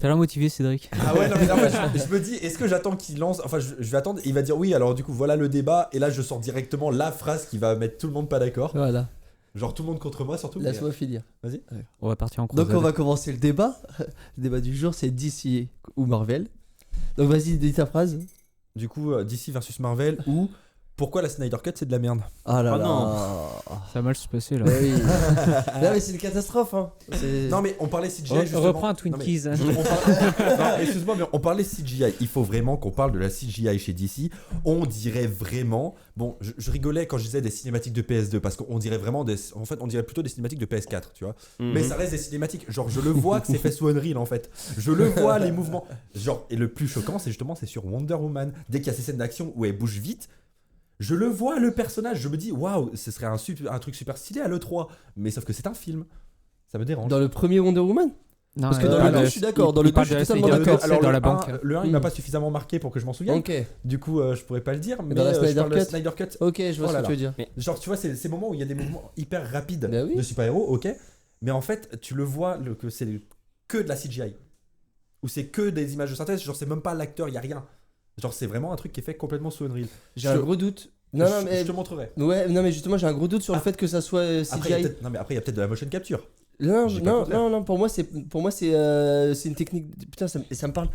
T'as l'air motivé, Cédric. Ah ouais, non, mais là, moi, je me dis, est-ce que j'attends qu'il lance. Enfin, je vais attendre. Il va dire oui, alors du coup, voilà le débat. Et là, je sors directement la phrase qui va mettre tout le monde pas d'accord. Voilà, Genre tout le monde contre moi, surtout. laisse-moi finir. Vas-y. On va partir en croisade. Donc on va commencer le débat. Le débat du jour, c'est DC ou Marvel. Donc vas-y, dis ta phrse. Du coup, DC versus Marvel ou pourquoi la Snyder Cut c'est de la merde. Ah là Ah là. non. Ça va mal se passer là. Ouais, oui. Là, mais c'est une catastrophe. Hein. Non mais on parlait CGI justement. Reprends un Non, mais- Twinkies. hein. Non, excuse-moi, mais on parlait CGI. Il faut vraiment qu'on parle de la CGI chez DC. On dirait vraiment. Bon, je rigolais quand je disais des cinématiques de PS2 parce qu'on dirait vraiment des. En fait, on dirait plutôt des cinématiques de PS4, tu vois. Mais ça reste des cinématiques. Genre, je le vois que c'est fait sous Unreal en fait. Je le vois les mouvements. Genre, et le plus choquant, c'est justement c'est sur Wonder Woman. Dès qu'il y a ces scènes d'action où elle bouge vite. Je le vois, le personnage, je me dis, waouh, ce serait un truc super stylé à l'E3. Mais sauf que c'est un film. Ça me dérange. Dans le premier Wonder Woman. Non, Parce que dans le deux, je suis d'accord, dans le deux, je suis totalement d'accord. C'est dans la le banque. 1, le 1 il m'a pas suffisamment marqué pour que je m'en souvienne. Ok, Du coup, je pourrais pas le dire. Mais dans la je Snyder parle de la Cut. Snyder Cut. ok, je vois Oh ce là que tu veux dire. Genre, tu vois, c'est ces moments où il y a des mouvements hyper rapides Bah oui. de super-héros, ok. Mais en fait, tu le vois que c'est que de la CGI. Ou c'est que des images de synthèse. Genre, c'est même pas l'acteur, il y a rien. Genre, c'est vraiment un truc qui est fait complètement sous Unreal. J'ai un gros doute. Non, non, mais. Je te montrerai. Ouais, non, mais justement, j'ai un gros doute sur le fait que ça soit Après, il y a CGI. peut-être- non, mais après, il y a peut-être de la motion capture. Non, J'ai pas le non, contraire. non, non, pour moi, c'est une technique. Putain, ça me parle.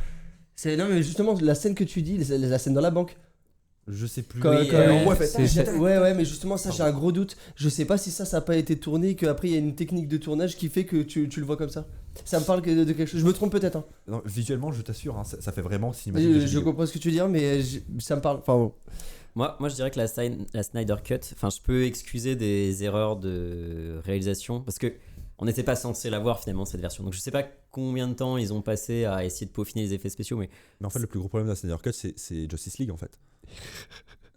Non, mais justement, la scène que tu dis, la scène dans la banque. Je sais plus. Quand- Oui, quand- ouais, ouais, mais justement, ça, j'ai un gros doute. Je sais pas si ça a pas été tourné, qu'après, il y a une technique de tournage qui fait que tu le vois comme ça. Ça me parle de quelque chose. Je me trompe peut-être, hein. Non, visuellement, je t'assure, hein, ça fait vraiment cinématique. de jeux Je vidéo. comprends ce que tu veux dire, mais ça me parle. Enfin, bon. Moi, je dirais que la Snyder Cut, enfin, je peux excuser des erreurs de réalisation parce que on n'était pas censé la voir finalement cette version. Donc je sais pas combien de temps ils ont passé à essayer de peaufiner les effets spéciaux, mais Mais en fait, le plus gros problème de la Snyder Cut, c'est Justice League en fait.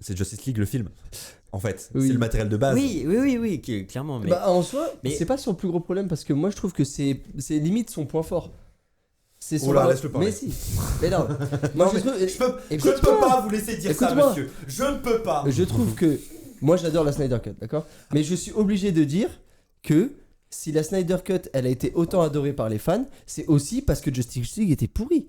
C'est Justice League le film. En fait, Oui. c'est le matériel de base. oui, clairement. Mais Bah, en soi, mais- c'est pas son plus gros problème parce que moi, je trouve que c'est limite son point fort. C'est son. Oh là, laisse-le parler. Mais si. Mais non. Non, Moi, mais je trouve. je ne Écoute-moi. peux pas vous laisser dire ça, Écoute-moi. monsieur. Je ne peux pas. Je trouve que moi j'adore la Snyder Cut, d'accord. Mais je suis obligé de dire que si la Snyder Cut elle a été autant adorée par les fans, c'est aussi parce que Justice League était pourri.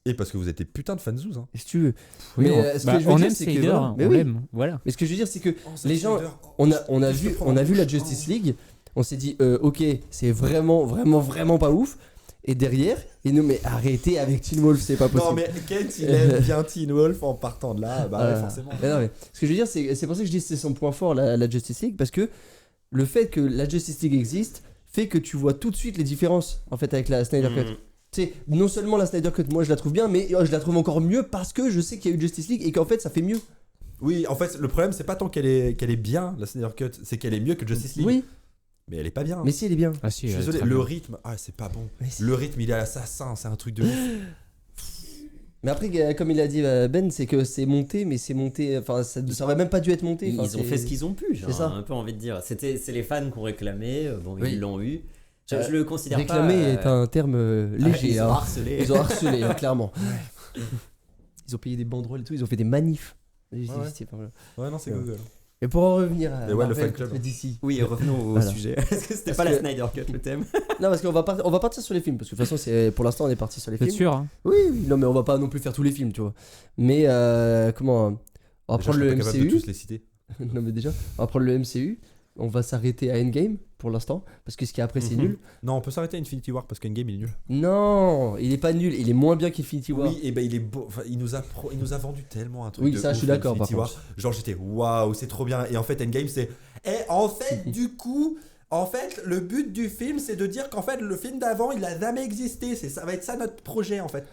Et parce que vous êtes des putains de fanzouz. Hein. Si tu veux. Oui, Mais, on- ce bah, que je veux on dire, aime c'est que Snyder, voilà. Mais on oui. l'aime, voilà. Mais ce que je veux dire, c'est que les gens, on a vu la Justice League, on s'est dit ok, c'est vraiment pas ouf. Et derrière, et nous mais arrêtez avec Teen Wolf, c'est pas possible. Non, mais Kent, il aime bien Teen Wolf en partant de là. Bah, ouais, forcément. Mais non, mais ce que je veux dire, c'est pour ça que je dis que c'est son point fort, la Justice League, parce que le fait que la Justice League existe fait que tu vois tout de suite les différences en fait avec la Snyder Cut. Tu sais, non seulement la Snyder Cut, moi je la trouve bien, mais je la trouve encore mieux parce que je sais qu'il y a eu Justice League et qu'en fait ça fait mieux. Oui, en fait, le problème, c'est pas tant qu'elle est bien, la Snyder Cut, c'est qu'elle est mieux que Justice League. Oui, Mais elle est pas bien. mais si elle est bien. Ah si, Je suis désolé, très le bien. rythme, c'est pas bon. Mais si. Le rythme, il est assassin, c'est un truc de ouf. Mais après, comme il a dit Ben, c'est que c'est monté, mais c'est monté. Enfin, ça aurait même pas dû être monté. ils Enfin, ont c'est- fait ce qu'ils ont pu, j'ai c'est ça. un peu envie de dire. C'est les fans qui ont réclamé, bon, Oui. ils l'ont eu. Je le considère Réclamer pas. est un terme léger. Ils ont hein. harcelé. Ils ont harcelé, hein, clairement. Ils ont payé des banderoles et tout, ils ont fait des manifs. ouais. C'est pas mal. Ouais, non, c'est Ouais. Google. Et pour en revenir à Et ouais, le Marvel fan club. contre DC. Oui, revenons au Voilà. sujet. Parce que c'était Parce pas que- la Snyder Cut le thème. Non, parce qu'on va, on va partir sur les films, parce que de toute façon, pour l'instant, on est parti sur les Vous êtes films. sûr hein? Oui, oui, non, mais on va pas non plus faire tous les films, tu vois. Mais comment on va Déjà, je prendre serais le pas capable de MCU. tous les citer. Non, mais déjà, on va prendre le MCU. On va s'arrêter à Endgame pour l'instant, parce que ce qui est après, c'est Mhm. nul. Non, on peut s'arrêter à Infinity War parce qu'Endgame il est nul. Non, il est pas nul, il est moins bien qu'Infinity War. Oui, et ben il est beau. Enfin, il nous a vendu tellement un truc. Oui, de ça, je ouf, suis d'accord, par Infinity War. contre. Genre j'étais waouh, c'est trop bien. Et en fait Endgame c'est. Et en fait du coup, en fait le but du film c'est de dire qu'en fait le film d'avant il a jamais existé. Ça va être ça notre projet en fait.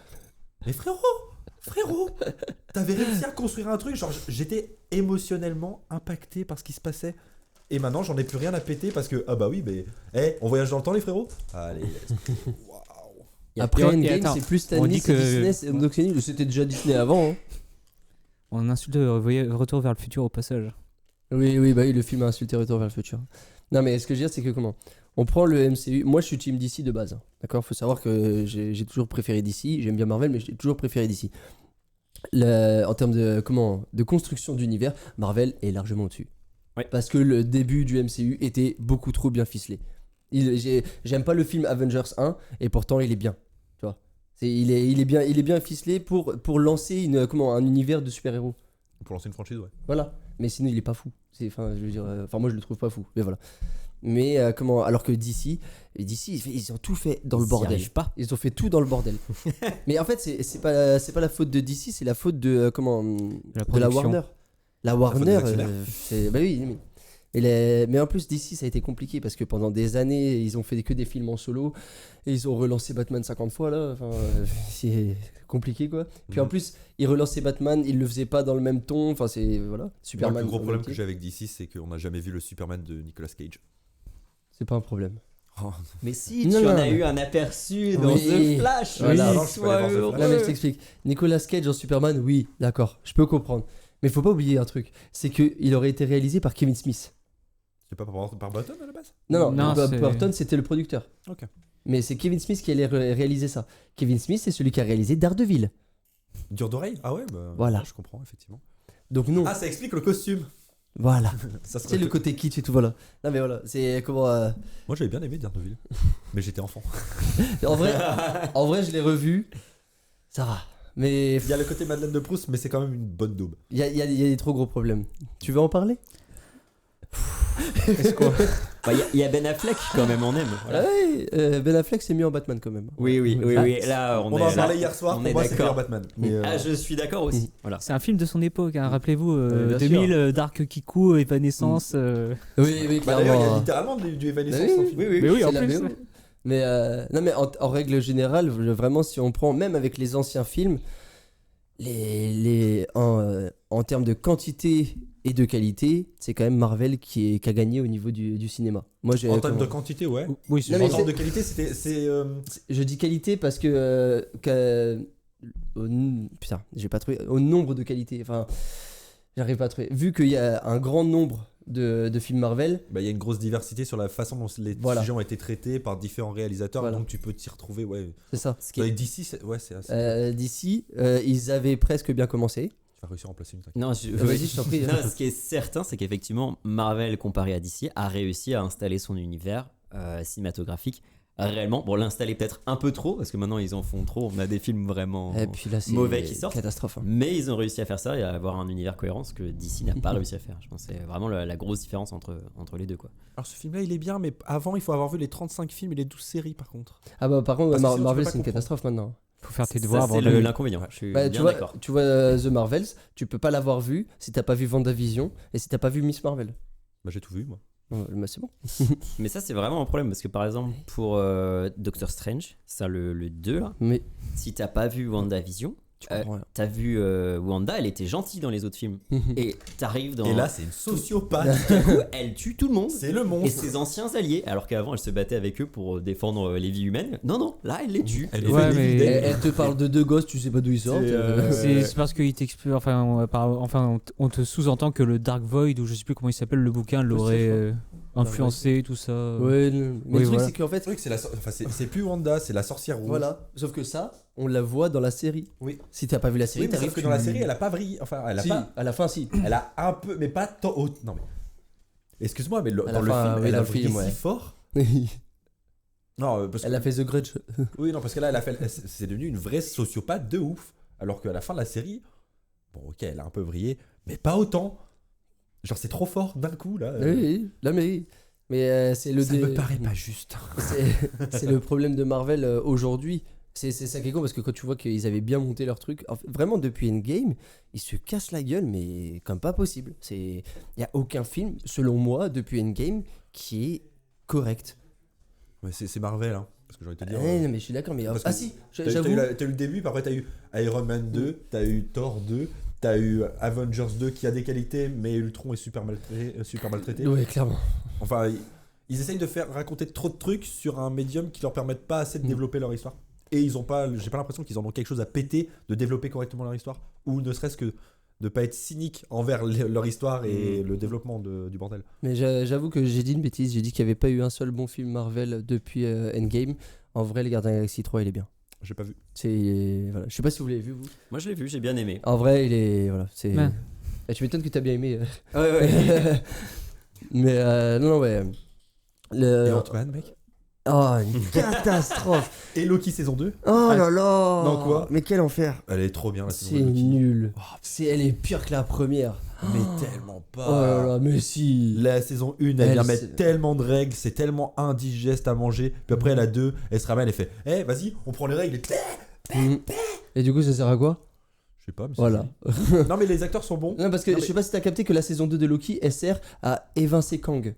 Mais frérot, t'avais réussi à construire un truc. Genre j'étais émotionnellement impacté par ce qui se passait. Et maintenant j'en ai plus rien à péter parce que bah oui mais on voyage dans le temps les frérots. Allez. Waouh. Après Et Endgame, attends, c'est plus on Stanley, dit c'est que- Disney, donc c'est nul. C'était déjà Disney avant. Hein. On insulte Retour vers le futur au passage. Oui, bah oui, le film a insulté Retour vers le futur. Non, mais ce que je veux dire, c'est que comment on prend le MCU. Moi, je suis team DC de base. Hein. D'accord. Faut savoir que j'ai toujours préféré DC. J'aime bien Marvel, mais j'ai toujours préféré DC. En termes de construction d'univers, Marvel est largement au-dessus. Ouais. Parce que le début du MCU était beaucoup trop bien ficelé. J'aime pas le film Avengers 1 et pourtant il est bien. Tu vois. Il est bien ficelé pour lancer un univers de super-héros. Pour lancer une franchise, ouais. Voilà. Mais sinon, il est pas fou. Enfin, je veux dire, moi, je le trouve pas fou. Mais voilà. Mais alors que DC, ils ont tout fait dans le Ils y bordel. arrivent pas. Ils ont fait tout dans le bordel. Mais en fait, c'est pas la faute de DC, c'est la faute de La de la production. Warner. La faute Warner, des actionnaires. bah oui. Mais en plus, DC, ça a été compliqué parce que pendant des années, ils ont fait que des films en solo et ils ont relancé Batman 50 fois là. Enfin, c'est compliqué quoi. Puis en plus, ils relançaient Batman, ils le faisaient pas dans le même ton. Enfin, c'est voilà. Moi, Superman. le gros au même problème que titre. j'ai avec DC, c'est qu'on n'a jamais vu le Superman de Nicolas Cage. C'est pas un problème. Oh, Mais si, Non, tu en non. as eu un aperçu dans Oui. The Flash. Voilà. Oui, Non, je peux aller voir The sois Flash. Non, mais je heureux. t'explique. Nicolas Cage en Superman, oui, d'accord, je peux comprendre. Mais faut pas oublier un truc, c'est qu'il aurait été réalisé par Kevin Smith. c'est pas par Burton à la base? Non, Non, Bob c'est- Burton, c'était le producteur. Ok. Mais c'est Kevin Smith qui allait réaliser ça. Kevin Smith, c'est celui qui a réalisé Daredevil. Dur d'oreille? Ah ouais, bah, Voilà. ouais, je comprends, effectivement. Donc non, Ah, ça explique le costume. voilà. Ça C'est le côté kitsch et tout, voilà. Non mais voilà, c'est comment... Moi, j'avais bien aimé Daredevil. Mais j'étais enfant. En vrai, je l'ai revu, ça va. Mais Il y a le côté Madeleine de Proust, mais c'est quand même une bonne daube. il y a des trop gros problèmes. Tu veux en parler? Bah, il y a Ben Affleck quand même, on aime. Ah ouais, Ben Affleck s'est mis en Batman quand même. Oui, là On est en là. parlait hier soir, on pour est moi, c'est d'accord. meilleur Batman. Mais, Ah, je suis d'accord aussi. Voilà. C'est un film de son époque, hein. Rappelez-vous, bien 2000, sûr. Dark Kiku, Evanescence. Oui, bah, d'ailleurs, il y a clairement. littéralement du Evanescence Bah oui. dans le film. Mais oui, C'est en la plus. BO. Mais non, mais en règle générale, vraiment, si on prend, même avec les anciens films, en termes de quantité et de qualité, c'est quand même Marvel qui a gagné au niveau du cinéma. Moi, En termes de quantité, ouais. Oui, c'est Non, En mais termes c'est- de qualité, c'est Je dis qualité parce que. Putain, j'ai pas trouvé. Au nombre de qualités. Enfin, j'arrive pas à trouver. Vu qu'il y a un grand nombre de films Marvel, bah, il y a une grosse diversité sur la façon dont les Voilà. sujets ont été traités par différents réalisateurs, Voilà. donc tu peux t'y retrouver. Ouais. c'est ça. Ce qui est- D'ici, ouais, c'est assez. D'ici, ils avaient presque bien commencé. Tu vas réussir à en placer une. t'inquiète. Non, Vas-y, je t'en prie. Non, ce qui est certain, c'est qu'effectivement, Marvel, comparé à DC, a réussi à installer son univers cinématographique réellement. Bon, l'installer peut-être un peu trop, parce que maintenant ils en font trop. On a des films vraiment Et puis là, c'est mauvais qui sortent. catastrophe. Hein. Mais ils ont réussi à faire ça et à avoir un univers cohérent, ce que DC n'a pas réussi à faire. Je pense que c'est vraiment la grosse différence entre les deux, quoi. Alors ce film-là, il est bien, mais avant, il faut avoir vu les 35 films et les 12 séries, par contre. Ah bah par contre, Parce que sinon, tu Marvel peux pas c'est une comprendre. catastrophe maintenant. Faut faire tes Ça, devoirs avant c'est de. l'inconvénient. Je suis Bah, bien d'accord. tu vois The Marvels, tu peux pas l'avoir vu si t'as pas vu WandaVision et si t'as pas vu Miss Marvel. Bah, j'ai tout vu, moi. Bah, c'est bon. Mais ça, c'est vraiment un problème parce que par exemple, pour Doctor Strange, ça le 2, là, Mais si t'as pas vu WandaVision, tu comprends rien. t'as vu Wanda, elle était gentille dans les autres films. Et t'arrives dans. Et là, c'est une sociopathe. du coup, elle tue tout le monde. C'est le Et monstre. ses anciens alliés, alors qu'avant elle se battait avec eux pour défendre les vies humaines. Non, là elle les tue. Elle Ouais, fait mais- des Elle te parle de deux gosses, tu sais pas d'où ils sortent. C'est parce qu'il t'explique. On te sous-entend que le Dark Void, ou je sais plus comment il s'appelle, le bouquin, l'aurait influencé, tout ça. Ouais, non. Mais Oui, le truc voilà. c'est qu'en fait, C'est vrai que c'est plus Wanda, c'est la sorcière rouge. voilà. Sauf que ça, on la voit dans la série. Oui. Si t'as pas vu la série, Oui, mais sauf t'arrives que dans la série, elle a pas vrillé. Enfin, elle a Si, pas. à la fin, si. Elle a un peu, mais pas tant. Non, mais. Excuse-moi, mais À la dans le fin, film, oui, elle dans a le film, vrillé ouais. si fort. Non, parce que. Elle a fait The Grudge. Oui, non, parce que là, c'est devenu une vraie sociopathe de ouf. Alors qu'à la fin de la série, bon, ok, elle a un peu vrillé, mais pas autant. Genre, c'est trop fort d'un coup, là. Oui, là, mais c'est le Ça me paraît pas juste. c'est le problème de Marvel aujourd'hui. C'est ça qui est con parce que quand tu vois qu'ils avaient bien monté leur truc, en fait, vraiment depuis Endgame, ils se cassent la gueule, mais comme pas possible. Il n'y a aucun film, selon moi, depuis Endgame, qui est correct. Ouais, c'est Marvel, hein. Parce que j'ai envie de te dire. Non, mais je suis d'accord, mais. parce Ah que si, T'as eu j'avoue. t'as eu le début, puis après t'as eu Iron Man 2, t'as eu Thor 2, t'as eu Avengers 2 qui a des qualités, mais Ultron est super maltraité. Ouais, clairement. Enfin, ils essayent de faire raconter trop de trucs sur un médium qui leur permettent pas assez de développer leur histoire. Et ils ont pas, j'ai pas l'impression qu'ils en ont quelque chose à péter de développer correctement leur histoire, ou ne serait-ce que de pas être cynique envers leur histoire et le développement du bordel. Mais j'avoue que j'ai dit une bêtise, j'ai dit qu'il n'y avait pas eu un seul bon film Marvel depuis Endgame. En vrai, les Gardiens de la Galaxie 3, il est bien. J'ai pas vu. Voilà. Je sais pas si vous l'avez vu, vous. Moi je l'ai vu, j'ai bien aimé. En vrai, il est. Voilà, c'est. Ouais. Et tu m'étonnes que tu as bien aimé. Ouais. Mais non, ouais. Et Ant-Man, mec. Oh, une catastrophe. Et Loki saison 2. Oh là là. Dans quoi? Mais quel enfer. Elle est trop bien la saison C'est 2 de Loki. nul. Oh, Elle est pire que la première. Mais tellement Oh là pas. là, mais si. La saison 1, elle Elle, vient c'est- mettre tellement de règles, c'est tellement indigeste à manger. Puis après, la 2, elle se ramène et fait vas-y, on prend les règles. Et du coup, ça sert à quoi? Je sais pas, mais c'est Voilà. joli. Non, mais les acteurs sont bons. Non, parce que Non, je mais- sais pas si t'as capté que la saison 2 de Loki, elle sert à évincer Kang.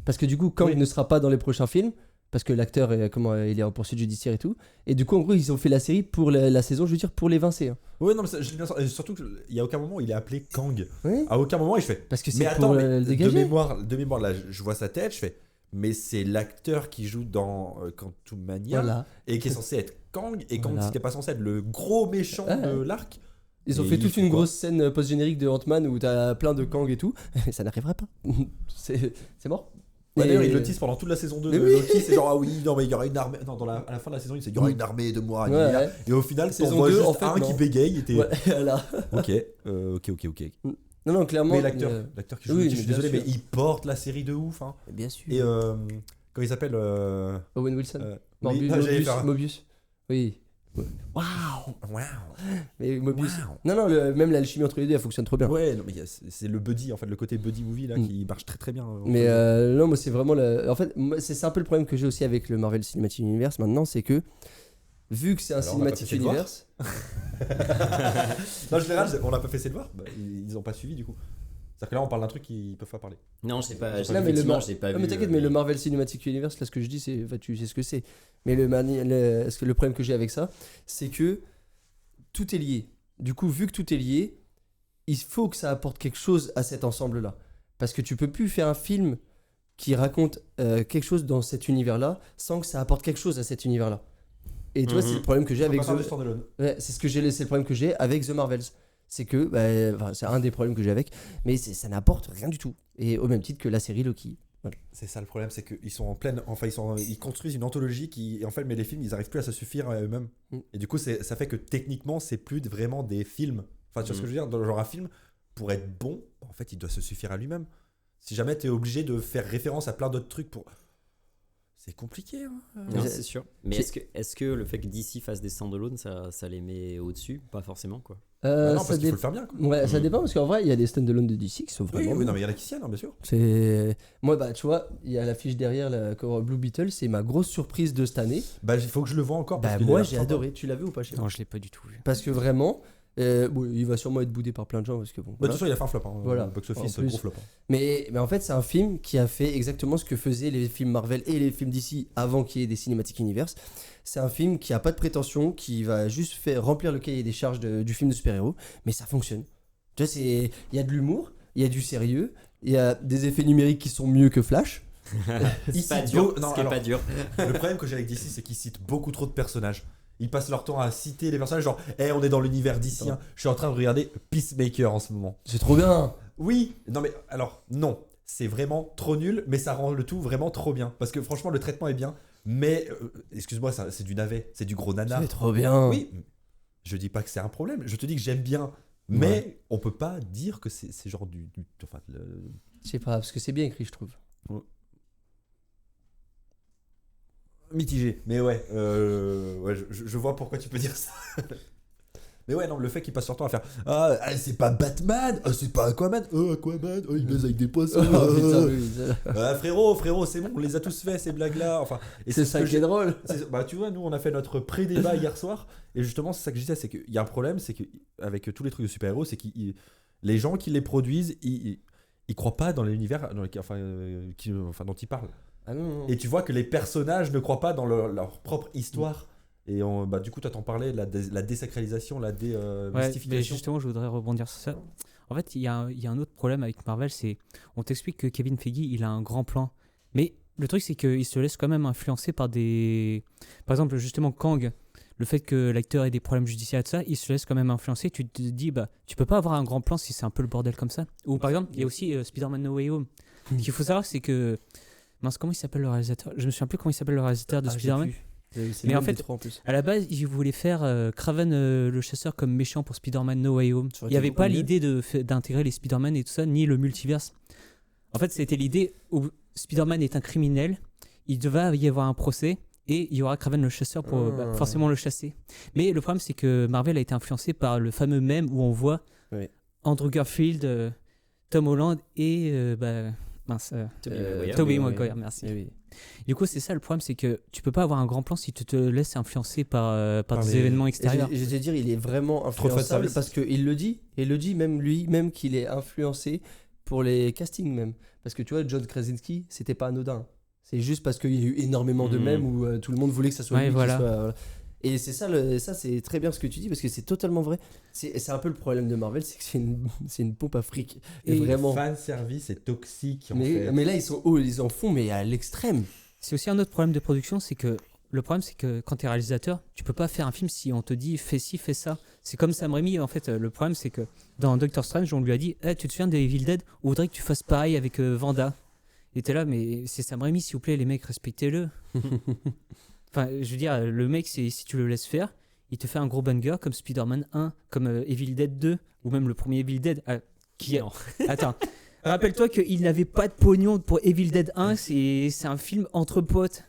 Parce que du coup, Kang Oui. ne sera pas dans les prochains films. Parce que l'acteur, il est en poursuite judiciaire et tout. Et du coup, en gros, ils ont fait la série pour la saison, je veux dire, pour l'évincer. Hein. Ouais, non, mais je l'ai bien senti. Et surtout qu'il y a aucun moment où il est appelé Kang. Oui. À aucun moment, il fait. Parce que Mais c'est attends, pour mais le de dégager. mémoire, là, je vois sa tête, je fais. Mais c'est l'acteur qui joue dans Quantum Mania Voilà. et qui est censé être Kang. Et Kang, Voilà. c'était pas censé être le gros méchant Ouais. de l'arc. Ils ont Et fait ils toute font une quoi? grosse scène post-générique de Ant-Man où t'as plein de Kang et tout. Ça n'arrivera pas. C'est mort. Ouais, Et- D'ailleurs, il le tease pendant toute la saison 2 Mais de oui. Loki. C'est genre, ah oui, non, mais il y aura une armée. Non, à la fin de la saison, il y aura une armée de moi. Ouais, ouais. Et au final, Saison on voit 2, juste en fait, un non. qui bégaye. Et t'es- Ouais, voilà. Ok. Non, non, clairement. Mais l'acteur qui joue oui, Loki, je mais suis bien désolé, sûr. mais il porte la série de ouf. Hein. Bien sûr. Et quand il s'appelle. Owen Wilson. oui, Morbius, non, j'allais faire un- Mobius. Oui. Waouh! Mais Mobius. Wow. Non, non, même l'alchimie entre les deux, elle fonctionne trop bien. Ouais, non, mais c'est le buddy, en fait, le côté buddy movie là qui marche très très bien. Mais non, moi c'est vraiment en fait, moi, c'est un peu le problème que j'ai aussi avec le Marvel Cinematic Universe maintenant, c'est que vu que c'est un Alors, on a pas Cinematic fait le voir. Universe, Non, en général, on n'a pas fait ses devoirs. Bah, ils ont pas suivi du coup. C'est-à-dire que là, on parle d'un truc qu'ils peuvent pas parler. Non, je sais pas. Non, mais Effectivement, j'ai pas non, vu. mais t'inquiète, mais le Marvel Cinematic Universe, là ce que je dis, c'est, enfin, tu sais ce que c'est. Mais le problème que j'ai avec ça, c'est que tout est lié. Du coup, vu que tout est lié, il faut que ça apporte quelque chose à cet ensemble-là. Parce que tu peux plus faire un film qui raconte quelque chose dans cet univers-là sans que ça apporte quelque chose à cet univers-là. Et tu vois, c'est le problème que j'ai avec Ouais, c'est ce que c'est le problème que j'ai avec The Marvels. C'est que, enfin, c'est un des problèmes que j'ai avec, mais ça n'apporte rien du tout. Et au même titre que la série Loki. Voilà. C'est ça le problème, c'est qu'ils sont en pleine. Enfin, ils construisent une anthologie qui. En fait, mais les films, ils arrivent plus à se suffire à eux-mêmes. Mm. Et du coup, ça fait que techniquement, c'est plus vraiment des films. Enfin, tu vois ce que je veux dire? Dans le genre, un film, pour être bon, en fait, il doit se suffire à lui-même. Si jamais tu es obligé de faire référence à plein d'autres trucs pour. C'est compliqué, hein. Non, c'est sûr. Mais est-ce que le fait que DC fasse des standalone, ça les met au-dessus? Pas forcément, quoi. Bah non, ça parce qu'il faut le faire bien, quoi. Ouais, ça dépend parce qu'en vrai, il y a des standalone de DC qui sont Oui, vraiment. oui, bons. non, mais il y en a qui s'y tiennent, hein, bien sûr. C'est moi, tu vois, il y a l'affiche derrière la cover Blue Beetle, c'est ma grosse surprise de cette année. Bah, il faut que je le vois encore. Parce que Moi, il a l'air j'ai sympa. adoré. Tu l'as vu ou pas, Chef? Non, je l'ai pas du tout vu. Parce que vraiment, bon, il va sûrement être boudé par plein de gens parce que bon. Bah, de voilà. toute façon, il a fait un flop. Hein. Voilà. Box En office, plus. gros flop. Hein. Mais en fait, c'est un film qui a fait exactement ce que faisaient les films Marvel et les films DC avant qu'il y ait des Cinematic Universe. C'est un film qui a pas de prétention, qui va juste faire remplir le cahier des charges du film de super-héros, mais ça fonctionne. Tu vois, il y a de l'humour, il y a du sérieux, il y a des effets numériques qui sont mieux que Flash. C'est pas Ici, dur. non, Ce qui est alors- pas dur. Le problème que j'ai avec DC, c'est qu'ils citent beaucoup trop de personnages. Ils passent leur temps à citer les personnages, genre, on est dans l'univers d'ici. Hein. Je suis en train de regarder Peacemaker en ce moment. C'est trop bien. Oui, non, mais alors, non. C'est vraiment trop nul, mais ça rend le tout vraiment trop bien. Parce que franchement, le traitement est bien. Mais, excuse-moi, c'est du navet, c'est du gros nanar. C'est trop bien. Oui, je dis pas que c'est un problème. Je te dis que j'aime bien. Mais on peut pas dire que c'est genre enfin, Je sais pas, parce que c'est bien écrit, je trouve. mitigé. Mais ouais, je vois pourquoi tu peux dire ça. Mais ouais, non, le fait qu'il passe leur temps à faire c'est pas Batman, c'est pas Aquaman, Aquaman, il baise avec des poissons. Putain, oui, frérot, c'est bon, on les a tous fait ces blagues-là. Enfin, et c'est ça qui est drôle. Bah, tu vois, nous on a fait notre pré-débat hier soir, et justement, c'est ça que je disais, c'est qu'il y a un problème, c'est qu'avec tous les trucs de super-héros, c'est que les gens qui les produisent, ils croient pas dans l'univers dont ils parlent. Ah non. Et tu vois que les personnages ne croient pas dans leur propre histoire. Et du coup, toi, t'en parlais, la désacralisation, la Ouais, mais démystification. justement, je voudrais rebondir sur ça. En fait, il y a un autre problème avec Marvel, c'est on t'explique que Kevin Feige, il a un grand plan. Mais le truc, c'est qu'il se laisse quand même influencer par des... Par exemple, justement, Kang, le fait que l'acteur ait des problèmes judiciaires et tout ça, il se laisse quand même influencer. Tu te dis, tu peux pas avoir un grand plan si c'est un peu le bordel comme ça. Ou par exemple, il y a aussi Spider-Man No Way Home. Ce qu'il faut savoir, c'est que... Mince, comment il s'appelle le réalisateur? Je me souviens plus comment il s'appelle le réalisateur de Spider-Man. C'est Mais le en même fait, des trois, en plus. À la base, ils voulaient faire Kraven le chasseur comme méchant pour Spider-Man No Way Home. Ça aurait Il n'y été avait beaucoup pas mieux. l'idée d'intégrer les Spider-Man et tout ça, ni le multiverse. En fait, c'était l'idée où Spider-Man est un criminel, il devait y avoir un procès et il y aura Kraven le chasseur pour forcément le chasser. Mais le problème, c'est que Marvel a été influencé par le fameux mème où on voit Oui. Andrew Garfield, Tom Holland et Tobey Maguire, merci. Eh oui. Du coup, c'est ça le problème, c'est que tu peux pas avoir un grand plan si tu te laisses influencer par Par des les- événements Et extérieurs. je vais te dire, il est vraiment Trop de fan influençable service. parce qu'il le dit. Et il le dit même lui-même qu'il est influencé pour les castings même. Parce que tu vois, John Krasinski, c'était pas anodin. C'est juste parce qu'il y a eu énormément de mèmes où tout le monde voulait que ça soit Ouais, lui qui voilà. soit... voilà. Et c'est ça, ça c'est très bien ce que tu dis parce que c'est totalement vrai. C'est un peu le problème de Marvel, c'est que c'est une pompe à fric. Et vraiment. Fan service est toxique en Mais, fait. mais là, ils en font, mais à l'extrême. C'est aussi un autre problème de production, c'est que le problème, c'est que quand tu es réalisateur, tu peux pas faire un film si on te dit fais ci, fais ça. C'est comme Sam Raimi, en fait. Le problème, c'est que dans Doctor Strange, on lui a dit tu te souviens des Evil Dead? On voudrait que tu fasses pareil avec Vanda. Il était là, mais c'est Sam Raimi, s'il vous plaît, les mecs, respectez-le. Enfin, je veux dire, le mec, si tu le laisses faire, il te fait un gros banger comme Spider-Man 1, comme Evil Dead 2, ou même le premier Evil Dead. Non. Attends. Rappelle-toi qu'il n'avait pas de pognon pour Evil Dead 1, c'est un film entre potes.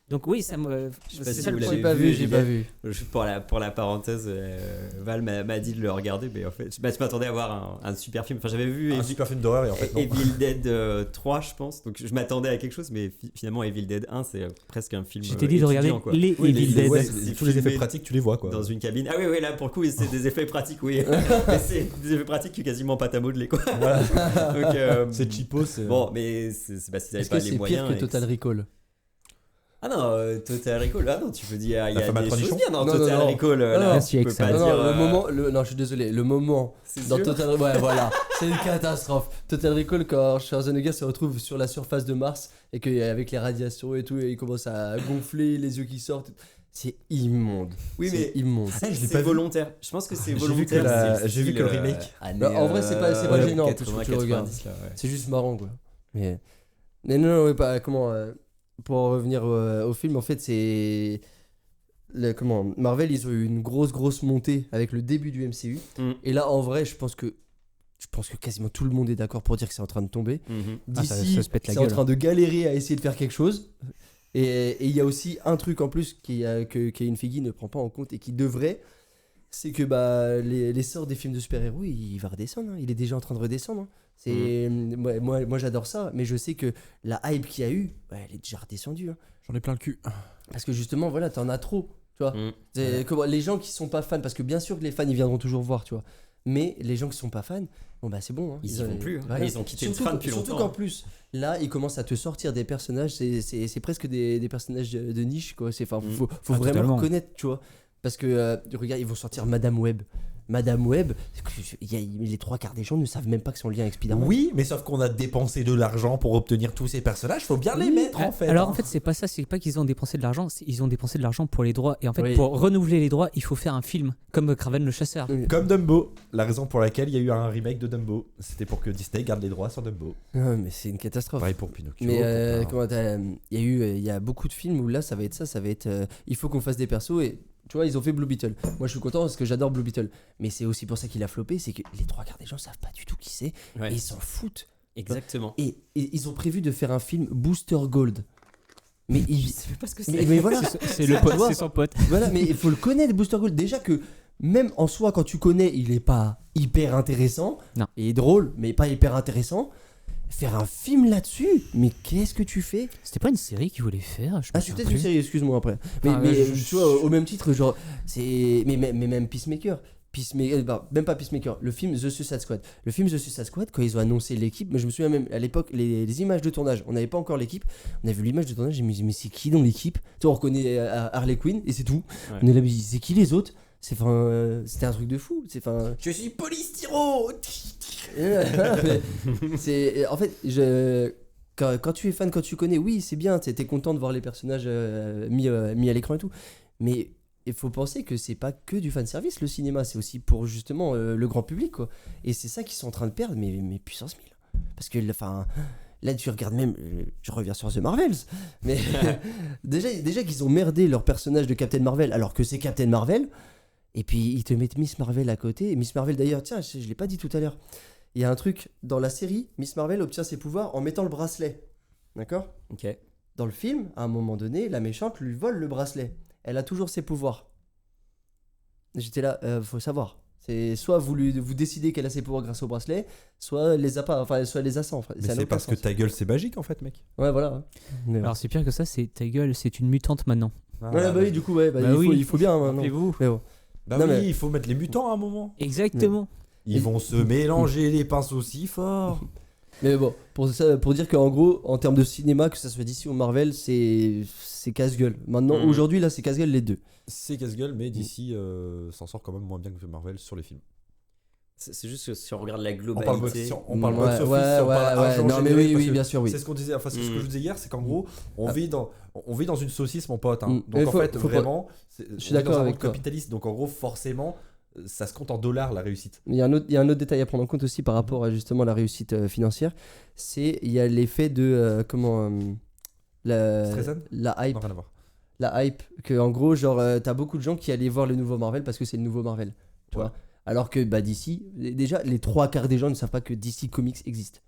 Donc oui, ça me... Je sais pas c'est si ça vous le l'avez problème. J'ai pas vu. Juste pour la parenthèse, Val m'a dit de le regarder, mais en fait, je m'attendais à voir un super film. Enfin, j'avais vu Un super film d'horreur et en fait non. Evil Dead 3, je pense. Donc, je m'attendais à quelque chose, mais finalement, Evil Dead 1, c'est presque un film. Je t'ai dit de regarder étudiant, quoi. les Oui, Evil mais Dead. ouais, c'est tous les effets filmé pratiques, tu les vois quoi. Dans une cabine. Ah oui, là, pour le coup, c'est des effets pratiques, oui. Mais c'est des effets pratiques qui quasiment pas à modeler, quoi. Voilà. Donc, C'est cheapo, c'est. bon, mais c'est parce qu'ils n'avaient Est-ce pas que les c'est moyens. pire que et Total Recall? Ah non, Total Recall, ah non, tu peux dire, il y La a femme à des trois choses nichons. bien dans Non, Total non, non. Recall. Non, Là, merci, tu peux excellent. pas Non, dire. non, le moment, non, je suis désolé, le moment C'est dans sûr. Total ouais, voilà, c'est une catastrophe. Total Recall, quand Schwarzenegger se retrouve sur la surface de Mars et qu'avec les radiations et tout, il commence à gonfler, les yeux qui sortent, c'est immonde. Oui, C'est mais immonde. je l'ai c'est pas vu. volontaire. Je pense que c'est J'ai vu volontaire. que c'est le j'ai vu style, que le remake. Bah, en vrai, c'est pas ouais, gênant, parce que tu le regardes. 90, là, ouais. C'est juste marrant, quoi. Mais non, ouais, pas comment. Pour en revenir au film, en fait, c'est comment Marvel, ils ont eu une grosse montée avec le début du MCU. Mm. Et là, en vrai, je pense que quasiment tout le monde est d'accord pour dire que c'est en train de tomber. Mhm. Ah, ça D'ici, se pète la c'est en gueule. train de galérer à essayer de faire quelque chose. Et il y a aussi un truc en plus que Kevin Feige ne prend pas en compte et qui devrait, c'est que bah, l'essor des films de super-héros, il va redescendre. Il est déjà en train de redescendre. C'est, moi, j'adore ça, mais je sais que la hype qu'il y a eu, elle est déjà redescendue. J'en ai plein le cul. Parce que justement, voilà, t'en as trop. Tu vois. Mm. Les gens qui sont pas fans, parce que bien sûr que les fans, ils viendront toujours voir, tu vois. Mais les gens qui sont pas fans, bon bah c'est bon. Hein. Ils y vont plus, hein. voilà. Ils ont quitté le Surtout train depuis surtout longtemps. qu'en plus, là, ils commencent à te sortir des personnages, c'est presque des personnages de niche, quoi. Faut Ah, vraiment totalement. reconnaître, tu vois. Parce que, regarde, ils vont sortir Madame Web. Madame Web, les trois quarts des gens ne savent même pas que son lien avec Spider-Man. Oui, mais sauf qu'on a dépensé de l'argent pour obtenir tous ces personnages, faut bien les mettre en fait. Alors hein. en fait, c'est pas ça, c'est pas qu'ils ont dépensé de l'argent, ils ont dépensé de l'argent pour les droits. Et en fait, Oui. pour renouveler les droits, il faut faire un film, comme Kraven le chasseur. Oui. Comme Dumbo, la raison pour laquelle il y a eu un remake de Dumbo, c'était pour que Disney garde les droits sur Dumbo. Ah, mais c'est une catastrophe. Pareil pour Pinocchio. Mais pour plein. il y a beaucoup de films où là ça va être il faut qu'on fasse des persos et tu vois ils ont fait Blue Beetle. Moi je suis content parce que j'adore Blue Beetle, mais c'est aussi pour ça qu'il a floppé, c'est que les trois quarts des gens savent pas du tout qui c'est Ouais. et ils s'en foutent. Exactement. Et ils ont prévu de faire un film Booster Gold. Mais Je sais pas ce que c'est. mais voilà, C'est le pote, Tu vois, c'est son pote. voilà, mais il faut le connaître Booster Gold déjà que même en soi quand tu connais, il est pas hyper intéressant. Non. Il est drôle mais pas hyper intéressant. Faire un film là-dessus, mais qu'est-ce que tu fais? C'était pas une série qu'ils voulaient faire, je me Ah, c'est souviens peut-être une plus. série, excuse-moi après. Mais, Enfin, mais je- tu vois, au même titre, genre, c'est. Mais même Peacemaker. Même pas Peacemaker, le film The Suicide Squad. Le film The Suicide Squad, quand ils ont annoncé l'équipe, mais je me souviens même à l'époque, les images de tournage, on n'avait pas encore l'équipe, on a vu l'image de tournage, j'ai dit, mais c'est qui dans l'équipe? Tu vois, on reconnaît Harley Quinn et c'est tout. Ouais. On est là, mais c'est qui les autres? C'était un truc de fou. Je suis polystyrone. En fait, quand tu es fan, quand tu connais, oui, c'est bien, t'es content de voir les personnages mis à l'écran et tout. Mais il faut penser que c'est pas que du fanservice, le cinéma, c'est aussi pour justement le grand public, quoi. Et c'est ça qu'ils sont en train de perdre, mais puissance 1000. Parce que, enfin, là, tu regardes même, je reviens sur The Marvels, mais déjà qu'ils ont merdé leur personnage de Captain Marvel, alors que c'est Captain Marvel, et puis ils te mettent Miss Marvel à côté. Et Miss Marvel, d'ailleurs, tiens, je l'ai pas dit tout à l'heure. Il y a un truc dans la série, Miss Marvel obtient ses pouvoirs en mettant le bracelet. D'accord ? Ok. Dans le film, à un moment donné, la méchante lui vole le bracelet. Elle a toujours ses pouvoirs. J'étais là, faut savoir. C'est soit vous décidez qu'elle a ses pouvoirs grâce au bracelet, soit elle les a pas, enfin soit elle les a sans. Enfin, Mais ça n'a c'est aucun parce que sens. ta gueule c'est magique en fait, mec. Ouais, voilà. Mais Alors c'est pire que ça, c'est ta gueule, c'est une mutante maintenant. ouais, bah oui, du coup, ouais, Bah il, oui. faut, il faut bien maintenant. Rappelez-vous. Mais bon. Bah Non, oui, mais- il faut mettre les mutants à un moment. Exactement. Ils vont se mélanger les pinceaux si fort. Mais bon, pour dire qu'en gros, en termes de cinéma, que ça soit DC ou Marvel, c'est casse-gueule. Maintenant, aujourd'hui, là, c'est casse-gueule les deux. C'est casse-gueule, mais d'ici s'en sort quand même moins bien que Marvel sur les films. C'est juste que si on regarde la On parle globalité. on parle Ouais, box office, ouais, on parle ouais, argent non, mais généré, oui, parce oui, que bien sûr, oui. C'est ce qu'on disait, enfin c'est ce que je vous disais hier, c'est qu'en gros, on Ah. vit dans une saucisse, mon pote. hein. Mais Donc en faut- fait, faut pas- vraiment, suis on vit d'accord dans un avec monde toi. capitaliste. Donc en gros, forcément, ça se compte en dollars la réussite. Il y a un autre détail à prendre en compte aussi par rapport à justement la réussite financière. C'est il y a l'effet de Streisand la hype. Non, rien à voir. La hype. Que en gros, genre, t'as beaucoup de gens qui allaient voir le nouveau Marvel parce que c'est le nouveau Marvel. Tu Ouais. vois. Alors que bah, DC, déjà, les 3/4 des gens ne savent pas que DC Comics existe.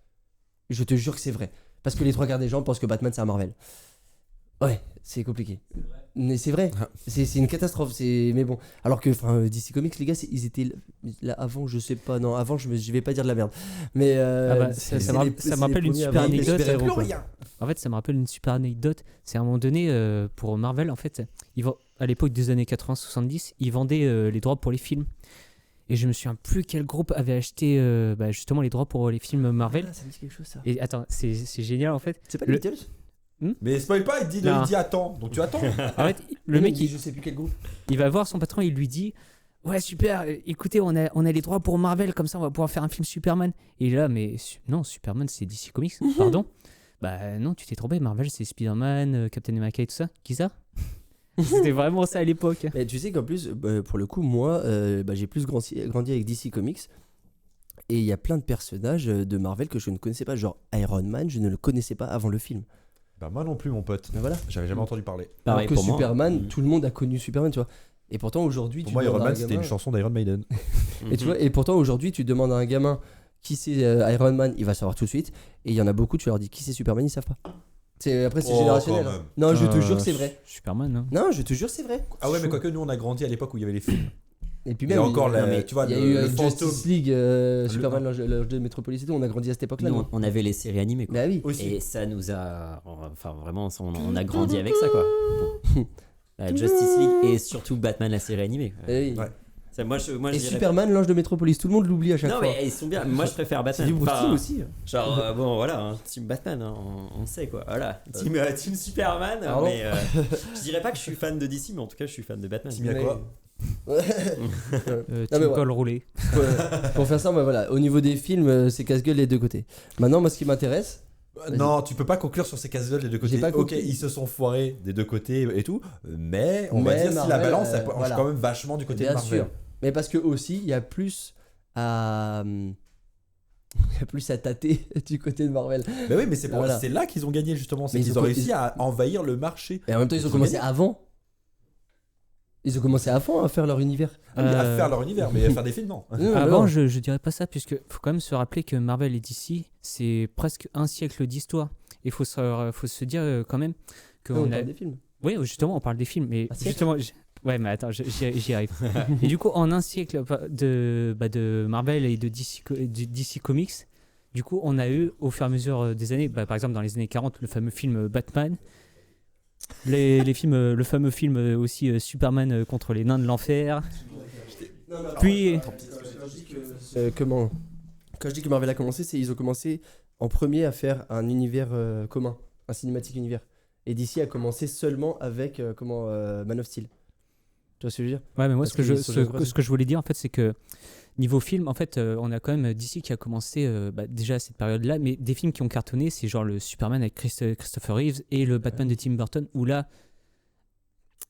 Je te jure que c'est vrai. Parce que les 3/4 des gens pensent que Batman c'est un Marvel. Ouais, c'est compliqué. Mais c'est vrai. Ah. C'est une catastrophe. Mais bon. Alors que DC Comics, les gars, ils étaient là avant, je sais pas. Non, avant, je vais pas dire de la merde. Mais ça me rappelle une super anecdote. En fait, ça me rappelle une super anecdote. C'est à un moment donné, pour Marvel, en fait, à l'époque des années 80-70, ils vendaient les droits pour les films. Et je me souviens plus quel groupe avait acheté justement les droits pour les films Marvel. Ça me dit quelque chose ça. Et attends, c'est génial en fait. C'est pas Le- les Beatles? Mais spoil pas, il Non. dit attends. Donc tu attends. En fait, le mec, je sais plus quel groupe. il va voir son patron, il lui dit ouais super, écoutez, on a les droits pour Marvel, comme ça on va pouvoir faire un film Superman. Et il est là, mais non, Superman c'est DC Comics, pardon. Bah non, tu t'es trompé, Marvel c'est Spider-Man, Captain America et tout ça. Qui ça? C'était vraiment ça à l'époque. Mais tu sais qu'en plus, pour le coup, moi, j'ai plus grandi avec DC Comics. Et il y a plein de personnages de Marvel que je ne connaissais pas. Genre Iron Man, je ne le connaissais pas avant le film. Bah moi non plus, mon pote. Mais voilà. J'avais jamais entendu parler. Pareil Alors que pour moi. Superman, tout le monde a connu Superman, tu vois. Et pourtant aujourd'hui, Pour tu moi, demandes Iron à un Man, c'était gamin- une chanson d'Iron Maiden. Et tu vois, et pourtant aujourd'hui, tu demandes à un gamin qui c'est Iron Man, il va savoir tout de suite. Et il y en a beaucoup, tu leur dis qui c'est Superman, ils savent pas. Après, c'est Oh, générationnel. quand hein. même. Non, je te jure, c'est vrai. Superman, hein. Non, je te jure, c'est vrai. Ah ouais, mais quoique nous, on a grandi à l'époque où il y avait les films. Et puis Et même, encore, il y a- tu vois, il y a le eu fantôme. Justice League, Superman, l'ange de Metropolis et tout. On a grandi à cette époque-là. Nous, nous. on avait les séries animées. Quoi. Bah oui. Aussi. Et ça nous a. Enfin, vraiment, on a grandi avec ça, quoi. Justice League et surtout Batman, la série animée. Quoi. Eh oui. Ouais. Ça, moi, je Et dirais- Superman, l'ange de Metropolis, tout le monde l'oublie à chaque Non, fois. mais ils sont bien. Moi, je préfère C'est Batman. du Bruce Enfin, Timm aussi. Genre, bon, voilà, hein, Team Batman, hein, on sait quoi. Voilà. Team Superman, Pardon mais je dirais pas que je suis fan de DC, mais en tout cas, je suis fan de Batman. Tim, il y a quoi mais Team ouais. Cole roulé. Pour faire ça, bah voilà, au niveau des films, c'est casse-gueule les deux côtés. Maintenant, moi, ce qui m'intéresse, Non, tu peux pas conclure sur ces cases-là des deux côtés. J'ai pas Ok, compris. ils se sont foirés des deux côtés et tout, mais on va Mais dire si la Marvel, balance, elle penche voilà. quand même vachement du côté bien de Marvel. sûr, mais parce que aussi, il y a plus à. Il y a plus à tâter du côté de Marvel. Mais oui, mais c'est Voilà. c'est là qu'ils ont gagné justement, c'est Mais qu'ils ils ont ont- réussi à envahir le marché. Et en même temps, ils ont commencé avant. Ils ont commencé avant à faire leur univers. À faire leur univers, mais à faire des films, non. Non, Avant, non. je dirais pas ça, puisque faut quand même se rappeler que Marvel et DC, c'est presque un siècle d'histoire. Il faut se dire quand même que Non, on on a. parle des films. Oui, justement, on parle des films, mais Un siècle justement, ouais, mais attends, j'y arrive. Et du coup, en un siècle de Marvel et de DC Comics, du coup, on a eu au fur et à mesure des années, par exemple dans les années 40, le fameux film Batman, les films, le fameux film aussi Superman contre les nains de l'enfer. Puis, Comment Quand je dis que Marvel a commencé, c'est ils ont commencé en premier à faire un univers commun, un cinématique univers. Et DC a commencé seulement avec Man of Steel. Tu vois ce que je veux dire? ouais, mais moi, Parce ce que, que je, les soldats ce, gratuits. ce que je voulais dire, en fait, c'est que niveau film, en fait, on a quand même DC qui a commencé déjà à cette période-là, mais des films qui ont cartonné, c'est genre le Superman avec Christopher Reeves et le Batman de Tim Burton, où là,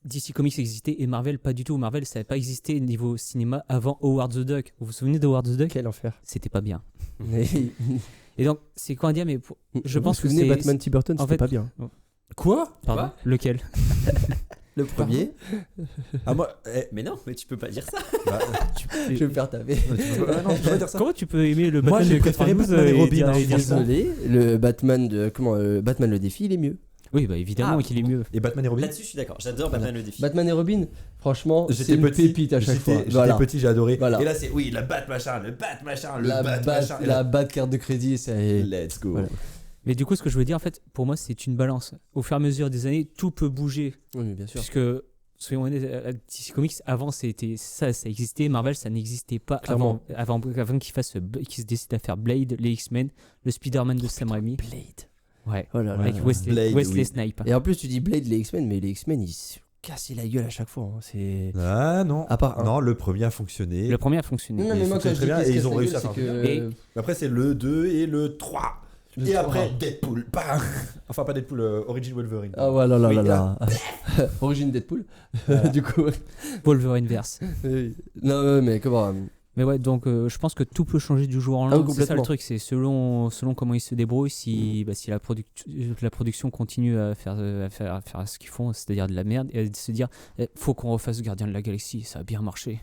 DC Comics existait et Marvel pas du tout. Marvel, ça n'avait pas existé niveau cinéma avant Howard the Duck. Vous vous souvenez de Howard the Duck? Quel enfer. C'était pas bien. Mais- Et donc, c'est quoi à dire, mais je Vous pense vous que souvenez, c'est... Batman Tim Burton, en c'était fait- pas bien. Quoi? Pardon. Lequel? Le premier. Ah, moi, Mais non, mais tu peux pas dire ça. bah, Je vais me faire taper. non, tu peux pas dire ça. Comment tu peux aimer le Moi, Batman j'ai de préféré 92 Batman et Robin, dire- hein, et dire ça? Désolé, le Batman Batman le défi, il est mieux. Oui, bah évidemment Ah. qu'il est mieux. Et Batman et Robin. Là-dessus, je suis d'accord. J'adore Batman le défi. Batman et Robin, franchement, c'est J'étais une petit, pépite à chaque fois. J'étais Voilà. petit, j'ai adoré. Voilà. Et là, c'est oui, le bat machin, le bat machin, le La bat bat, machin. Et la là, bat carte de crédit, c'est. let's go. Voilà. Mais du coup, ce que je veux dire, en fait, pour moi, c'est une balance. Au fur et à mesure des années, tout peut bouger. Oui, mais bien sûr. Puisque, soyons honnêtes, DC Comics, avant, c'était ça existait. Marvel, ça n'existait pas Clairement. avant qu'ils se décident à faire Blade, les X-Men, le Spider-Man de Sam Raimi. Blade. Ouais. Oh là là. Avec Wesley, Blade, Wesley oui. Snipes. Et en plus, tu dis Blade, les X-Men, mais les X-Men, ils se cassaient la gueule à chaque fois. hein. C'est. Ah non. À part un. Non, le premier a fonctionné. Le premier a fonctionné. Non, mais il moi, quand fonctionne je très dis bien, qu'ils et se ils ont cassent la réussi gueule, à faire c'est un que. Après, c'est le 2 et le 3. Le Et 3. après, Deadpool. Bam. Enfin, pas Deadpool, Origin Wolverine. Ah voilà, là, Oui, là, là. Origine Deadpool. Du coup. Wolverine verse. Non, mais comment. Mais ouais, donc je pense que tout peut changer du jour au Ah lendemain. oui, C'est ça le complètement. truc, c'est selon comment ils se débrouillent, si la production continue à faire ce qu'ils font, c'est-à-dire de la merde, et de se dire, faut qu'on refasse Gardien de la Galaxie, ça a bien marché.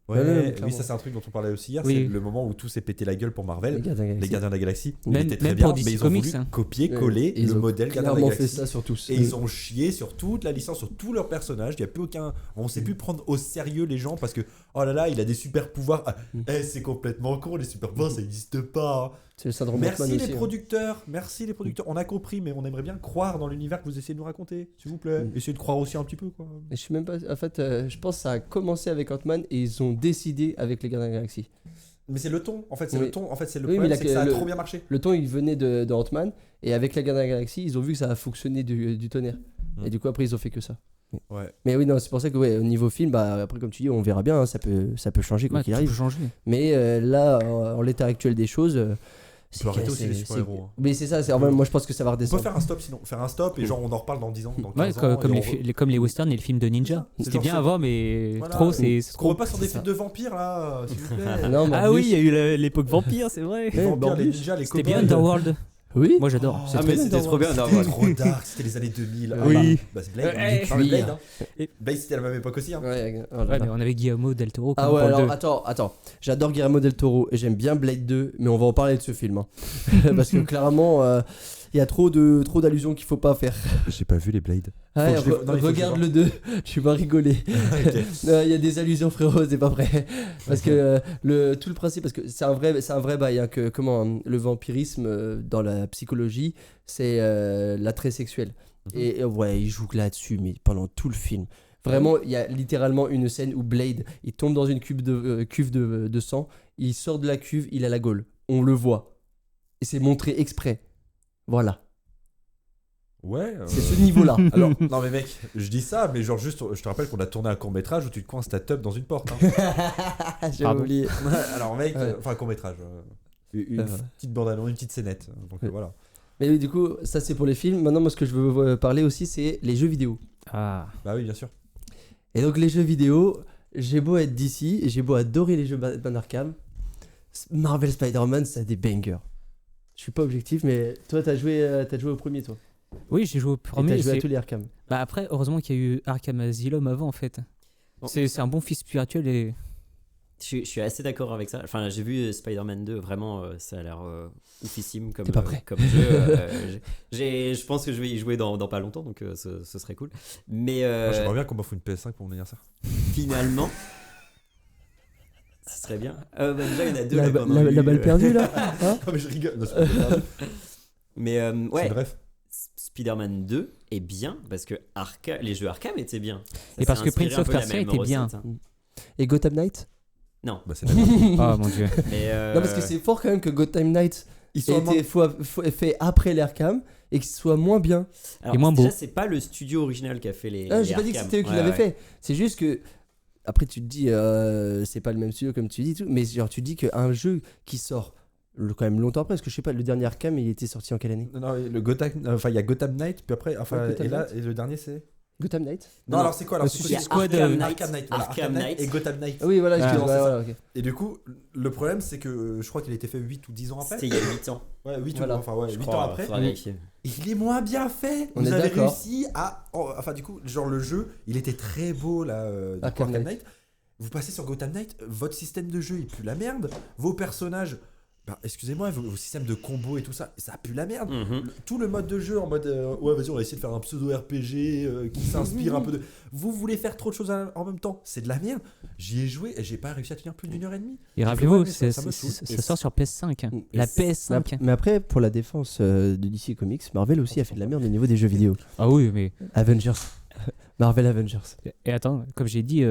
Ouais, Ouais, oui, clairement. ça c'est un truc dont on parlait aussi hier, Oui. c'est le moment où tout s'est pété la gueule pour Marvel. Les Les Gardiens de la Galaxie, Même- il était très même bien, pour DC mais ils ont Comics, voulu hein. copier-coller Et ils le ont modèle Gardiens de la clairement fait Galaxie. ça sur tous. Et ils ont chié sur toute la licence, sur tous leurs personnages. Il y a plus aucun. On sait plus prendre au sérieux les gens parce que oh là là, il a des super pouvoirs. Ah, c'est complètement con, les super pouvoirs ça n'existe pas. C'est le syndrome Batman Merci aussi. les hein. producteurs, merci les producteurs. On a compris, mais on aimerait bien croire dans l'univers que vous essayez de nous raconter, s'il vous plaît. Essayez de croire aussi un petit peu quoi. Et je suis même pas. En fait, je pense que ça a commencé avec Ant-Man et ils ont décidé avec les Gardiens de la Galaxie. Mais c'est le ton, en fait, c'est Oui. le ton. En fait, c'est le Oui, mais problème, la- c'est que ça a le- trop bien marché. Le ton, il venait de Ant-Man et avec les Gardiens de la Galaxie, ils ont vu que ça a fonctionné du tonnerre. Et du coup, après, ils ont fait que ça. Ouais. Mais oui, non, c'est pour ça que, ouais, au niveau film, bah, après, comme tu dis, on verra bien, hein, ça peut changer quoi Ouais, qu'il tout arrive. peut changer. Mais là, en l'état actuel des choses. On peut arrêter aussi les super-héros. hein. Mais c'est ça, moi je pense que ça va On peut redescendre. faire un stop sinon, faire un stop et genre on en reparle dans 10 ans, dans 15 Ouais, ans. comme et comme les westerns et le film de ninja. C'est C'était genre bien ça. avant, mais Voilà. trop, c'est On trop. repasse sur des c'est films ça. de vampires là, s'il vous plaît. Non, mais en Ah oui, plus- il y a eu l'époque vampire, c'est vrai. Les Ouais, vampires, les Bambus. ninjas, les C'était cow-boys. bien Underworld. Oui. Moi j'adore. Oh, C'est Ah, très mais bien, c'était trop bien. C'était trop dark, c'était les années 2000. Ah, Oui. c'est Blade. Ouais, Non, mais oui. Blade, hein. Et- Blade, c'était à la même époque aussi. Hein. Ouais, oh là Ouais, là. mais on avait Guillermo del Toro. Ah comme ouais, pour le alors 2. attends. J'adore Guillermo del Toro et j'aime bien Blade 2, mais on va en parler de ce film. hein. Parce que clairement, il y a trop d'allusions qu'il faut pas faire. J'ai pas vu les Blade. Ouais, que je les- non, il faut que je regarde les le 2, tu vas rigoler. Non, il y a des allusions, frérot, c'est pas vrai. Parce que tout le principe, parce que c'est un vrai bail, hein, que le vampirisme dans la psychologie, c'est l'attrait sexuel. Et ouais, il joue là-dessus, mais pendant tout le film. Vraiment, il y a littéralement une scène où Blade, il tombe dans une cuve de sang, il sort de la cuve, il a la gaule. On le voit. Et c'est montré exprès. Voilà. Ouais. C'est ce niveau-là. Alors, non mais mec, je dis ça, mais genre juste, je te rappelle qu'on a tourné un court-métrage où tu te coinces ta teub dans une porte. Hein. J'ai Pardon. oublié. Alors mec, Ouais. enfin court-métrage. Une Ouais. petite bande-annonce, une petite scénette. Donc Ouais. voilà. Mais oui, du coup, ça c'est pour les films. Maintenant, moi, ce que je veux parler aussi, c'est les jeux vidéo. Ah. Bah oui, bien sûr. Et donc, les jeux vidéo, j'ai beau être d'ici, j'ai beau adorer les jeux Batman Arkham, Marvel Spider-Man, ça a des bangers. Je suis pas objectif, mais toi, t'as joué au premier, toi. Oui, j'ai joué au Et premier. t'as joué à c'est- tous les Arkham. Bah après, heureusement qu'il y a eu Arkham Asylum avant en fait. C'est un bon fils spirituel et. Je suis assez d'accord avec ça. Enfin, j'ai vu Spider-Man 2, vraiment, ça a l'air oufissime comme, T'es pas prêt. comme jeu. Je pense que je vais y jouer dans pas longtemps, donc ce serait cool. Mais Moi, j'aimerais bien qu'on m'offre une PS5 pour mon anniversaire. finalement, ce serait bien. Bah, déjà, il y en a deux. là, qu'on a La eu, balle perdue, là hein Non mais je rigole. Non, c'est pas grave. Mais ouais, Bref. Spider-Man 2 est bien parce que les jeux Arkham étaient bien. Ça Et parce s'est que inspiré Prince un of peu la Persia même était bien. recette, hein. Et Gotham Knight Non. Bah c'est d'accord. Oh mon dieu. Mais, Non, parce que c'est fort quand même que Gotham Knight Ils ait sont en été fait après les Arkham et qu'il soit moins bien. Alors, Et moins déjà, beau. c'est pas le studio original qui a fait les. Ah, les j'ai pas dit que Arkham. c'était eux qui Ouais, l'avaient ouais. fait. C'est juste que. Après, tu te dis, c'est pas le même studio comme tu dis, tout, mais genre, tu te dis qu'un jeu qui sort quand même longtemps après, parce que je sais pas, le dernier Arkham, il était sorti en quelle année Non, le Gotham, enfin il y a Gotham Knight, puis après, enfin Ouais, Gotham et là Knight. et le dernier c'est. Gotham Knight. Non, alors c'est quoi alors Suicide Il y a Squad, Arkham Arkham Knight, voilà, Arkham Arkham Knight Knight. et Gotham Knight. Ah oui, voilà, Ah, excuse-moi, c'est ça. voilà, ok. Et du coup, le problème c'est que je crois qu'il a été fait 8 ou 10 ans après. C'était il y a 8 ans. Ouais, 8 Voilà. enfin ouais, Je 8 crois, ans après. faudra vérifier. Il est moins bien fait. On Vous est avez d'accord. réussi à enfin du coup, genre le jeu, il était très beau là du coup, Arkham Arkham Knight. Knight. Vous passez sur Gotham Knight, votre système de jeu il pue la merde, vos personnages excusez-moi, vos systèmes de combo et tout ça, ça pue la merde. Mhm. Tout le mode de jeu en mode ouais vas-y on va essayer de faire un pseudo RPG qui s'inspire un peu de vous voulez faire trop de choses en même temps, c'est de la merde. J'y ai joué et j'ai pas réussi à tenir plus d'1 heure et demie. Et rappelez-vous, Ouais, mais ça me saoule. ça sort sur PS5. hein. Et La Mais PS5. mais après, pour la défense de DC Comics, Marvel aussi a fait de la merde au niveau des jeux vidéo. Ah oui, mais. Avengers. Marvel Avengers. Et attends, comme j'ai dit,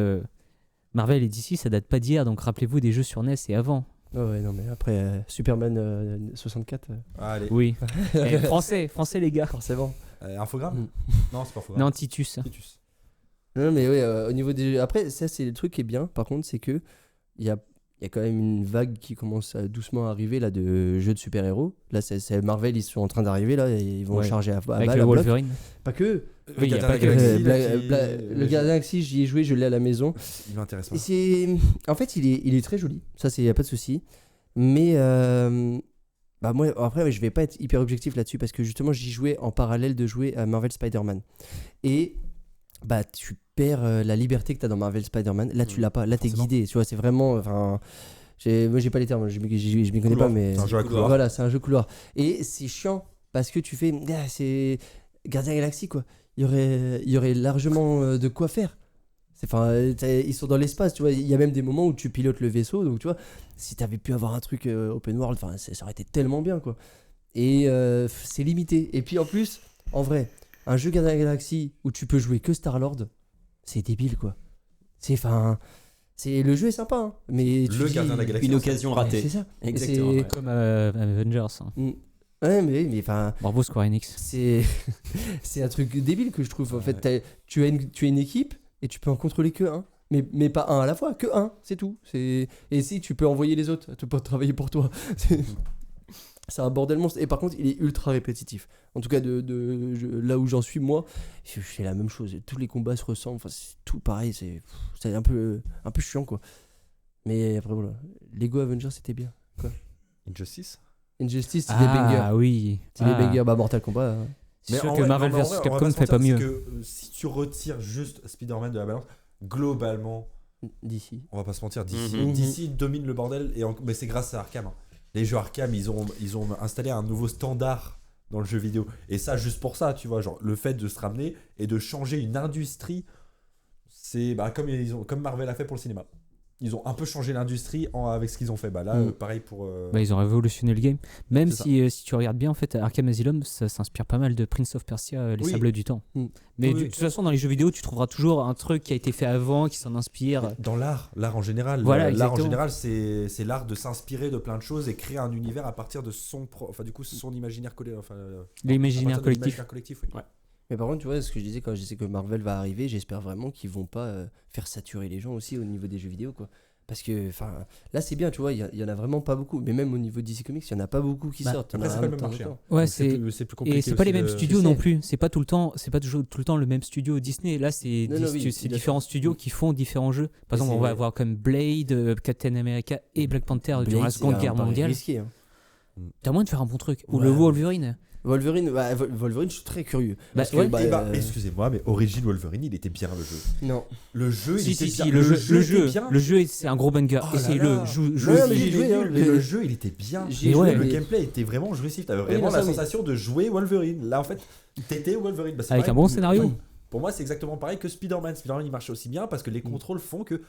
Marvel et DC, ça date pas d'hier, donc rappelez-vous des jeux sur NES et avant. Oh ouais, non, mais après, Superman 64, Allez, Oui. Et français les gars. forcément. infogramme Mm. Non, c'est pas infogramme. Non, Titus. Titus. Non, mais ouais, au niveau des. Après, ça, c'est le truc qui est bien, par contre, c'est que il y a quand même une vague qui commence à doucement arriver là, de jeux de super-héros. Là, c'est Marvel, ils sont en train d'arriver, là, et ils vont Ouais. charger à Avec balle, le à bloc. Wolverine. Pas que. Oui, y a Gardien pas de la que- Galaxie, là, Le Gardien de la Galaxie, j'y ai joué, je l'ai à la maison. Il m'intéresse pas. Et c'est... En fait, il est très joli, ça, il n'y a pas de souci. Mais bah moi, après, je vais pas être hyper objectif là-dessus parce que justement, j'y jouais en parallèle de jouer à Marvel Spider-Man. Et bah, tu perds la liberté que tu as dans Marvel Spider-Man. Là, tu l'as pas. Là, tu es Forcément. guidé. Tu vois, c'est vraiment. Moi, j'ai pas les termes, je m'y connais pas, mais. C'est un jeu à couloir. Voilà, c'est un jeu couloir. Et c'est chiant parce que tu fais. C'est Gardien de la Galaxie, quoi. Il y aurait largement de quoi faire. Ils sont dans l'espace, tu vois. Il y a même des moments où tu pilotes le vaisseau, donc tu vois, si t'avais pu avoir un truc open world, ça aurait été tellement bien, quoi. Et c'est limité. Et puis en plus, en vrai, un jeu Gardien de la Galaxie où tu peux jouer que Star-Lord, c'est débile, quoi. Le jeu est sympa, hein, mais tu Le dis- Gardien de la Galaxie. Une occasion Ouais, ratée. c'est ça. Et Exactement. c'est- ouais. Comme Avengers. hein. Ouais, mais enfin. Bravo Square Enix. C'est c'est un truc débile que je trouve. En fait, Ouais. tu as une équipe et tu peux en contrôler que un. Mais pas un à la fois, que un, c'est tout. Et si tu peux envoyer les autres, tu peux pas travailler pour toi. C'est un bordel monstre. Et par contre, il est ultra répétitif. En tout cas, là où j'en suis, moi, je fais la même chose. Tous les combats se ressemblent. Enfin, c'est tout pareil. C'est un peu chiant, quoi. Mais après, voilà. Lego Avengers, c'était bien. Injustice. Injustice, c'est des bangers. Ah oui. C'est des Ah. bangers. Bah, Mortal Kombat. hein. C'est sûr en que vrai- Marvel non, mais en vs vrai, on va Capcom se fait pas mentir, mieux. c'est que, si tu retires juste Spider-Man de la balance, globalement, D'ici. on va pas se mentir, DC, Mhm. DC domine le bordel, mais c'est grâce à Arkham. hein. Les jeux Arkham, ils ont installé un nouveau standard dans le jeu vidéo. Et ça, juste pour ça, tu vois, genre le fait de se ramener et de changer une industrie, c'est comme Marvel a fait pour le cinéma. Ils ont un peu changé l'industrie avec ce qu'ils ont fait. Bah là, pareil pour. Bah, ils ont révolutionné le game. Même C'est si tu regardes bien, en fait, Arkham Asylum, ça s'inspire pas mal de Prince of Persia, les Oui. Sables du Temps. Mm. Mais Oui. de toute façon, dans les jeux vidéo, tu trouveras toujours un truc qui a été fait avant, qui s'en inspire. Dans l'art en général. Voilà, l'art en exactement. général, c'est l'art de s'inspirer de plein de choses et créer un univers à partir de son imaginaire collectif. L'imaginaire collectif. Oui. Mais par contre, tu vois, ce que je disais quand je disais que Marvel va arriver, j'espère vraiment qu'ils vont pas faire saturer les gens aussi au niveau des jeux vidéo, quoi. Parce que, enfin, là c'est bien, tu vois, il y en a vraiment pas beaucoup. Mais même au niveau de DC Comics, il y en a pas beaucoup qui Bah, sortent. Il y en Après, a c'est un pas le de même temps en marché. temps. Ouais, c'est plus compliqué. Et c'est pas les aussi mêmes de- studios Je non sais. plus. C'est pas toujours tout le temps le même studio Disney. Là, c'est Non, non, oui, c'est d'accord. différents studios qui font différents jeux. Par exemple, on va avoir comme Blade, Captain America et Black Panther durant la Blade, Seconde c'est Guerre un pari mondiale. risqué, hein. T'as moyen de faire un bon truc. Ou Ouais. le Wolverine. Wolverine, Wolverine, je suis très curieux. Parce que, ouais, excusez-moi, mais Origin Wolverine, il était bien le jeu. non. Le jeu, il Si, était si, bien. si, le était bien. jeu, c'est un gros banger. Oh là Essayez-le. là. Joue. Non, mais j'ai joué, hein, Le jeu, il était bien. J'y ai joué, Le mais- gameplay était vraiment jouissif. T'avais Oui, vraiment non, la ça, mais- sensation de jouer Wolverine. Là, en fait, t'étais Wolverine. Bah, c'est Avec pareil. un bon scénario. Ouais. Pour moi, c'est exactement pareil que Spider-Man. Spider-Man, il marche aussi bien parce que les contrôles font que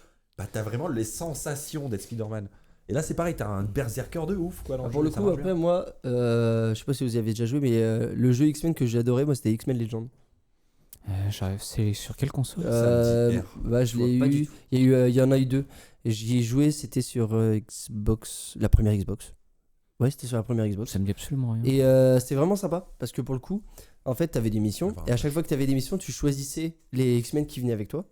t'as vraiment les sensations d'être Spider-Man. Et là, c'est pareil, t'as un berserker de ouf. Quoi, dans Pour jeu, le ça coup, marche après, bien. moi, je sais pas si vous y avez déjà joué, mais le jeu X-Men que j'ai adoré, moi, c'était X-Men Legend. C'est sur quelle console Ça me dit R. Bah, je Je vois l'ai pas du eu. Il y en a eu deux. Et j'y ai joué, c'était sur Xbox, la première Xbox. Ouais, c'était sur la première Xbox. Ça me dit absolument rien. Et c'était vraiment sympa parce que pour le coup, en fait, tu avais des missions. D'accord. Et à chaque fois que tu avais des missions, tu choisissais les X-Men qui venaient avec toi.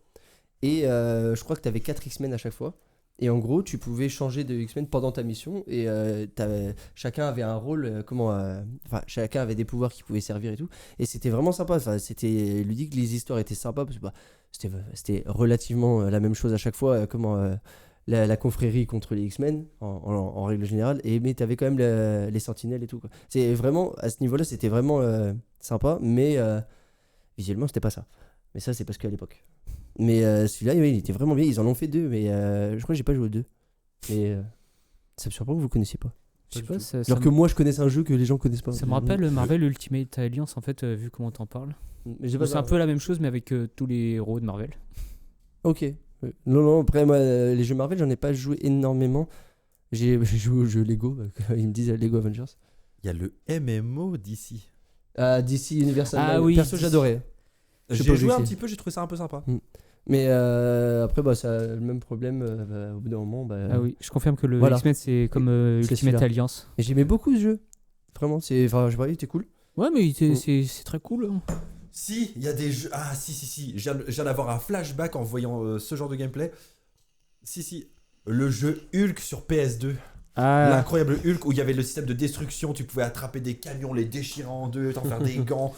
Et je crois que tu avais 4 X-Men à chaque fois. Et en gros, tu pouvais changer de X-Men pendant ta mission et chacun avait un rôle, enfin, chacun avait des pouvoirs qui pouvaient servir et tout. Et c'était vraiment sympa. Enfin, c'était ludique, les histoires étaient sympas parce que c'était relativement la même chose à chaque fois. La confrérie contre les X-Men en règle générale. Mais tu avais quand même les sentinelles et tout, quoi. C'est vraiment, à ce niveau-là, c'était vraiment sympa, mais visuellement, c'était pas ça. Mais ça, c'est parce qu'à l'époque. Mais celui-là, oui, il était vraiment bien. Ils en ont fait 2, mais je crois que j'ai pas joué aux 2. Mais ça me surprend que vous connaissiez pas. Je sais pas, Alors que moi, je connaisse un jeu que les gens connaissent pas. ça me rappelle Marvel Ultimate Alliance, en fait, vu comment t'en parles. Mais j'ai pas C'est un peu la même chose, mais avec tous les héros de Marvel. Ok. Non, après, moi, les jeux Marvel, j'en ai pas joué énormément. J'ai joué aux jeux Lego. Ils me disent Lego Avengers. Il y a le MMO d'ici. DC Universal. Ah Man. oui, Perso, DC. j'adorais. Je sais J'ai pas joué où un c'est. petit peu, j'ai trouvé ça un peu sympa. Mais après, ça a le même problème. Au bout d'un moment. Ah oui, je confirme que le Voilà. X-Men, c'est comme C'est Ultimate celui-là. Alliance. Et j'aimais beaucoup ce jeu. Vraiment, je sais pas, il était cool. Ouais, mais Mm. c'est très cool. Hein. Si, il y a des jeux. Ah, si. Je viens d'avoir un flashback en voyant ce genre de gameplay. Si. Le jeu Hulk sur PS2. Ah, L'incroyable Hulk où il y avait le système de destruction. Tu pouvais attraper des camions, les déchirer en deux, t'en faire des gants,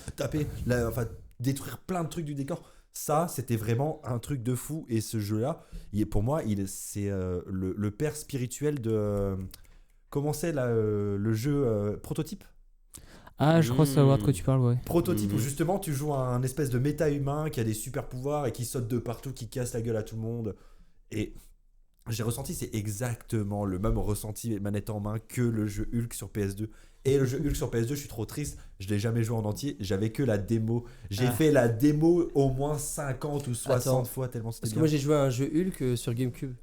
enfin, détruire plein de trucs du décor. Ça, c'était vraiment un truc de fou. Et ce jeu-là, pour moi, c'est le père spirituel de. Comment c'est là, le jeu Prototype? je crois savoir de quoi tu parles, ouais. Prototype où justement tu joues un espèce de méta-humain qui a des super pouvoirs et qui saute de partout, qui casse la gueule à tout le monde. Et j'ai ressenti, c'est exactement le même ressenti manette en main que le jeu Hulk sur PS2. Et le jeu Hulk sur PS2, je suis trop triste, je l'ai jamais joué en entier, j'avais que la démo. J'ai fait la démo au moins 50 ou 60 fois tellement c'était Parce que bien. moi, j'ai joué à un jeu Hulk sur GameCube.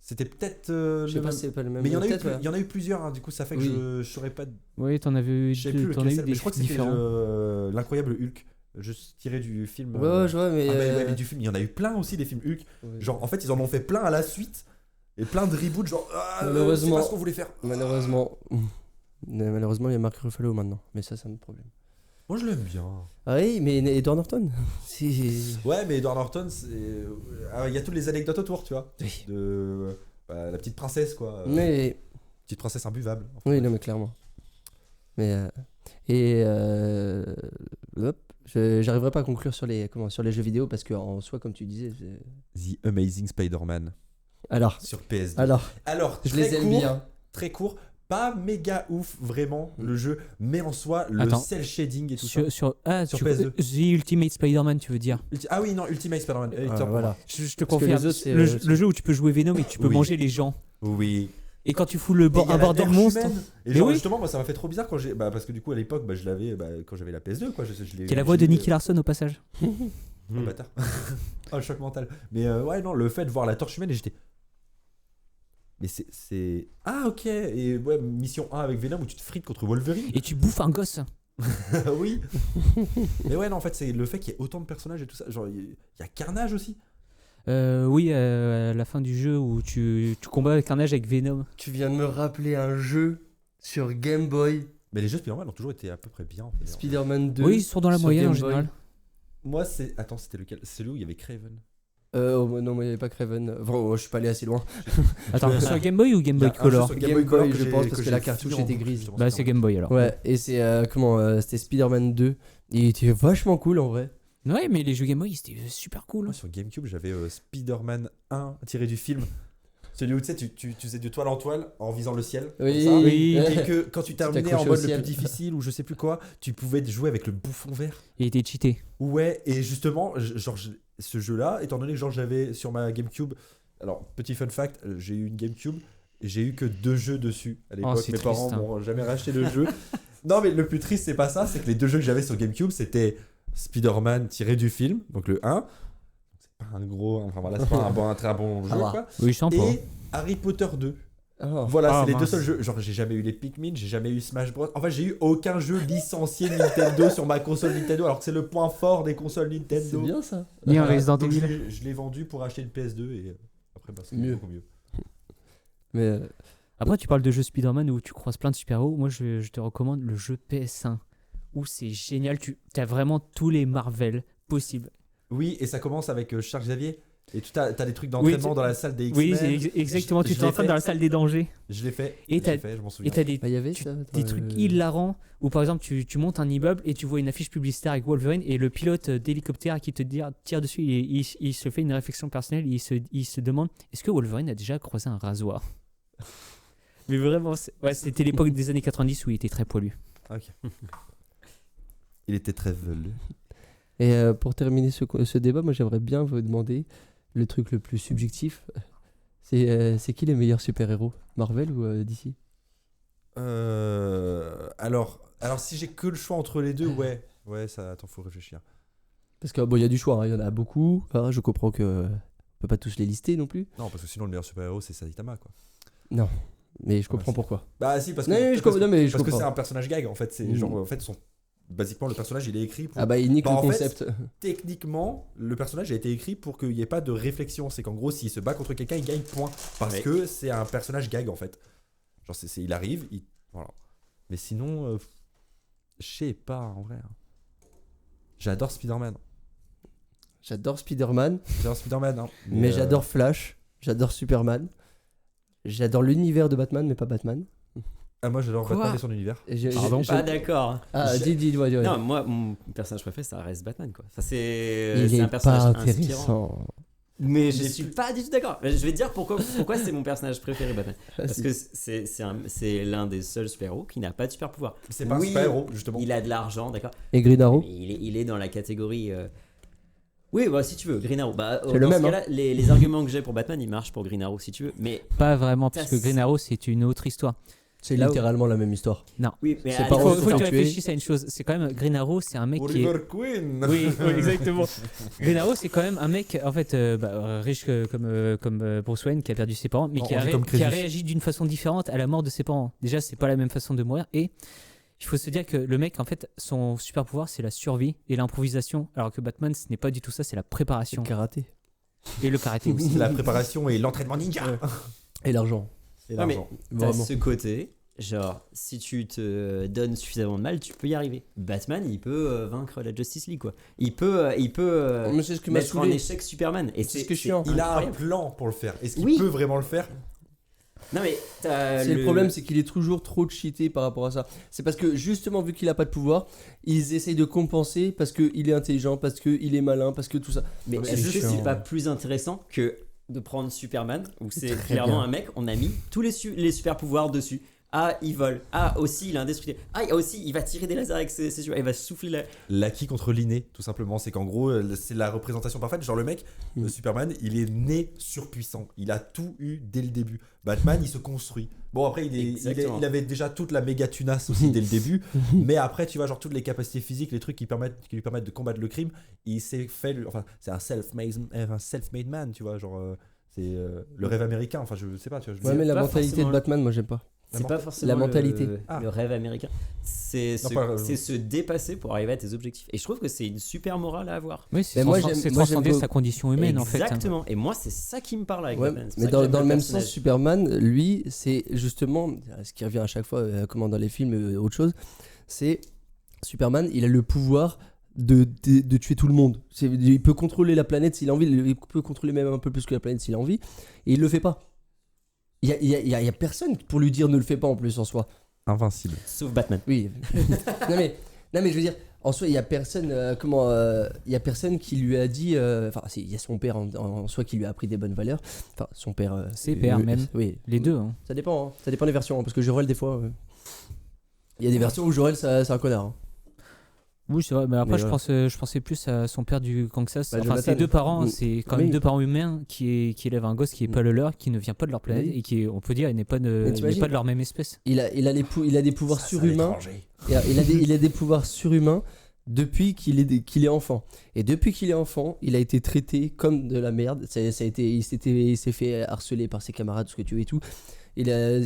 C'était peut-être Je sais le pas même. si c'est pas le même. Mais il y en a eu, Peut-être, ouais. il y en a eu plusieurs, hein, du coup ça fait que Oui. je saurais pas. Oui, t'en avais Je sais plus t'en lequel as c'est, eu mais des je crois que c'était différents. l'incroyable Hulk, juste tiré du film. Ouais, je vois, mais. Ah ouais, mais du film, il y en a eu plein aussi des films Hulk. Genre, en fait, ils en ont fait plein à la suite. Et plein de reboots, genre, Malheureusement. c'est pas ce qu'on voulait faire. Malheureusement. Malheureusement, il y a Mark Ruffalo maintenant. Mais ça, c'est un autre problème. Moi, je l'aime bien. Ah oui, mais Edward Norton. Ouais, mais Edward Norton, il y a toutes les anecdotes autour, tu vois. Oui. De la petite princesse, quoi. Mais. Petite princesse imbuvable. Oui, non, mais clairement. Mais. Hop. J'arriverai pas à conclure sur les jeux vidéo parce qu'en soi, comme tu disais. The Amazing Spider-Man Alors, sur PS2. Alors, je les aime bien. Très court. Pas méga ouf, vraiment, le jeu. Mais en soi, le Attends. cel shading et tout ça. Sur PS2. The Ultimate Spider-Man, tu veux dire. Ah oui, non, Ultimate Spider-Man. Voilà. Je te Parce que confirme. les autres, c'est, Le jeu où tu peux jouer Venom et tu peux Oui. manger les gens. Oui. Et quand tu fous Et il y un a la bordel torche monstre, humaine. Et Mais genre, oui. justement, moi, ça m'a fait trop bizarre quand j'ai. Parce que du coup, à l'époque, je l'avais quand j'avais la PS2, quoi. qui est la voix de Nicky Larson au passage. Oh, bâtard. Oh, le choc mental. Mais ouais, non, le fait de voir la torche humaine, et j'étais. Mais c'est. Ah, ok. Et ouais, mission 1 avec Venom où tu te frites contre Wolverine. Et tu bouffes un gosse. Oui. Mais ouais, non, en fait, c'est le fait qu'il y ait autant de personnages et tout ça. Genre, il y a Carnage aussi. Oui, à la fin du jeu où tu combats Carnage avec Venom. Tu viens de me rappeler un jeu sur Game Boy, Mais les jeux Spider-Man ont toujours été à peu près bien. En fait. Spider-Man 2. Oui, ils sont dans la sur moyenne en Game Boy. général. Moi, c'est. Attends, c'était lequel? Celui où il y avait Kraven. Non, mais il n'y avait pas Craven. Bon, je suis pas allé assez loin. Attends, sur Game Boy ou Game Il y a Boy un jeu Color sur Game Boy, que je j'ai- pense, parce que j'ai la fini cartouche en était boucle, grise. justement, Bah, c'était c'est Game Boy alors. Ouais, et c'est c'était Spider-Man 2. Il était vachement cool en vrai. Ouais, mais les jeux Game Boy c'était super cool. Moi, sur GameCube, j'avais Spider-Man 1 tiré du film. Celui où tu sais, tu faisais de toile en toile en visant le ciel. Oui, comme ça. oui. Et que quand tu terminais en t'accrochais mode au le ciel. plus difficile ou je sais plus quoi, tu pouvais jouer avec le bouffon vert. Il était cheaté. Ouais, et justement, ce jeu-là, étant donné que genre, j'avais sur ma GameCube. Alors, petit fun fact, j'ai eu une GameCube, j'ai eu que 2 jeux dessus à l'époque. c'est Mes parents triste, hein. m'ont jamais racheté le jeu. Non, mais le plus triste, c'est pas ça, c'est que les 2 jeux que j'avais sur GameCube, c'était Spider-Man tiré du film, donc le 1. C'est pas un gros. Enfin voilà, c'est pas un très bon jeu, va. quoi. Oui, sympa. Et Harry Potter 2. Oh. Voilà, Ah, c'est les mince. 2 seuls jeux. Genre, j'ai jamais eu les Pikmin, j'ai jamais eu Smash Bros. Enfin, j'ai eu aucun jeu licencié Nintendo sur ma console Nintendo, alors que c'est le point fort des consoles C'est Nintendo. bien ça. Ni un Voilà, Resident donc Evil. je l'ai vendu pour acheter une PS2 et après, bah, c'est Mieux. beaucoup mieux. Mais Après, tu parles de jeux Spider-Man où tu croises plein de super-héros. Moi, je te recommande le jeu PS1 où c'est génial. Tu as vraiment tous les Marvel possibles. Oui, et ça commence avec Charles Xavier. Et tu as des trucs d'entraînement dans la salle des Oui, X-Men. c'est exactement. Tu Je l'ai t'entraînes fait. dans la salle des dangers. Je l'ai fait. Et je m'en souviens. Et t'as des, Bah, il y avait tu- ça. des trucs hilarants où par exemple tu montes un immeuble et tu vois une affiche publicitaire avec Wolverine et le pilote d'hélicoptère qui te tire dessus, il se fait une réflexion personnelle, il se demande est-ce que Wolverine a déjà croisé un rasoir. Mais vraiment, c'était l'époque des années 90 où il était très poilu. Ok. Il était très velu. Et pour terminer ce débat, moi j'aimerais bien vous demander le truc le plus subjectif. C'est qui les meilleurs super-héros, Marvel ou DC? Alors si j'ai que le choix entre les deux, ouais, ça, attends, faut réfléchir. Parce que bon, il y a du choix, hein, il y en a beaucoup. Je comprends que on peut pas tous les lister non plus. Non, parce que sinon le meilleur super-héros c'est Saitama, quoi. Non, mais je Ah, comprends si. pourquoi. Bah si, parce que Non, mais je comprends. Non, mais je parce que comprends. c'est un personnage gag en fait, c'est Mm. genre en fait basiquement le personnage il est écrit pour Ah bah il nique Bah, le en fait, concept. techniquement, le personnage a été écrit pour qu'il n'y ait pas de réflexion. C'est qu'en gros, s'il se bat contre quelqu'un, il gagne point. Parce Oui. que c'est un personnage gag en fait. Genre, il arrive, voilà. Mais sinon, je sais pas en vrai. J'adore Spider-Man. J'adore Spider-Man, J'adore Spider-Man. Hein. mais j'adore Flash, j'adore Superman, j'adore l'univers de Batman, mais pas Batman. Ah, moi, j'adore Quoi Batman et son univers. Pardon, Pas d'accord. Ah, dis, ouais. Non, moi, mon personnage préféré, ça reste Batman, quoi. Enfin, Il c'est est un personnage pas inspirant. intéressant. Mais je suis pas du tout d'accord. Je vais te dire pourquoi c'est mon personnage préféré, Batman. Parce que c'est l'un des seuls super-héros qui n'a pas de super-pouvoir. C'est pas un Oui, super-héros, justement. Il a de l'argent, d'accord. Et Green Arrow? Mais il est dans la catégorie. Oui, bah, si tu veux, Green Arrow. Bah, C'est dans le ce même, cas-là, les arguments que j'ai pour Batman, ils marchent pour Green Arrow si tu veux. Mais Pas vraiment, parce que Ça, Green Arrow c'est une autre histoire. C'est là où- littéralement la même histoire. oui, mais C'est à pas Il Par faut, contre, faut que tu tuer. réfléchisses à une chose. C'est quand même Green Arrow, c'est un mec qui est. Oliver Queen. Oui, exactement. Green Arrow, c'est quand même un mec, en fait, riche comme Bruce Wayne, qui a perdu ses parents, mais On qui a, dit comme qui a Crésus. réagi d'une façon différente à la mort de ses parents. Déjà, c'est pas la même façon de mourir. Et il faut se dire que le mec, en fait, son super pouvoir, c'est la survie et l'improvisation. Alors que Batman, ce n'est pas du tout ça, c'est la préparation. Karaté. Et le karaté aussi. La préparation et l'entraînement ninja. Et l'argent. Et Ouais, mais l'argent. t'as Vraiment. ce côté, genre, si tu te donnes suffisamment de mal, tu peux y arriver. Batman, il peut vaincre la Justice League, quoi. Il peut Mais c'est ce qui m'a mettre en saoulé. échec Superman. Et C'est ce que je suis en- Il a un incroyable. plan pour le faire. Est-ce qu'il Oui. peut vraiment le faire? Non, mais t'as C'est le problème, c'est qu'il est toujours trop cheaté par rapport à ça. C'est parce que justement, vu qu'il a pas de pouvoir, ils essayent de compenser parce qu'il est intelligent, parce qu'il est malin, parce que tout ça. Mais Mais est-ce c'est que chiant. c'est pas plus intéressant que de prendre Superman, où c'est Très clairement bien. un mec, on a mis tous les super pouvoirs dessus. Ah, il vole. Ah, aussi, il est indestructible. Ah, aussi, il va tirer des lasers avec ses yeux. Il va souffler la. L'acquis contre l'inné, tout simplement. C'est qu'en gros, c'est la représentation parfaite. Genre, le mec, Superman, il est né surpuissant. Il a tout eu dès le début. Batman, il se construit. Bon, après, Exactement. il avait déjà toute la méga tunasse aussi dès le début. Mais après, tu vois, genre, toutes les capacités physiques, les trucs qui lui permettent de combattre le crime, il s'est fait. Enfin, c'est un self-made man, tu vois. Genre, c'est le rêve américain. Enfin, je sais pas, tu vois. Ouais, mais la pas mentalité de forcément- Batman, moi j'aime pas. C'est pas forcément La mentalité. le rêve américain. C'est pas- se dépasser pour arriver à tes objectifs. Et je trouve que c'est une super morale à avoir. Oui, c'est Mais moi, c'est j'aime transcender beaucoup- sa condition humaine, en fait. hein. Exactement. Et moi, c'est ça qui me parle avec Ouais, Batman. C'est mais ça que dans, j'aime dans le même personnage. sens, Superman, lui, c'est justement ce qui revient à chaque fois, comment dans les films, autre chose, c'est Superman, il a le pouvoir de tuer tout le monde. Il peut contrôler la planète s'il a envie, il peut contrôler même un peu plus que la planète s'il a envie, et il le fait pas. Il y a personne pour lui dire ne le fais pas en plus en soi. Invincible. Sauf Batman. Oui. non mais je veux dire, en soi, il y a personne, il y a personne qui lui a dit, enfin, si, il y a son père en soi qui lui a appris des bonnes valeurs. Enfin, son père. Ses pères même. Oui. Les deux. hein. Ça dépend, hein. Ça dépend des versions, hein, parce que Jorel des fois, il y a des versions où Jorel c'est un connard. hein. Oui, c'est vrai. Mais après, Mais je pensais plus à son père du Kansas. Bah, Enfin, Jonathan. ses deux parents, c'est quand même Oui. deux parents humains qui élèvent un gosse qui est pas le leur, qui ne vient pas de leur planète Oui. et qui, on peut dire, n'est pas Mais de t'imagines- leur même espèce. Il a des pouvoirs Ça, surhumains. c'est à l'étranger. Il a des pouvoirs surhumains depuis qu'il est enfant. Et depuis qu'il est enfant, il a été traité comme de la merde. Il s'est fait harceler par ses camarades, ce que tu veux et tout. Il a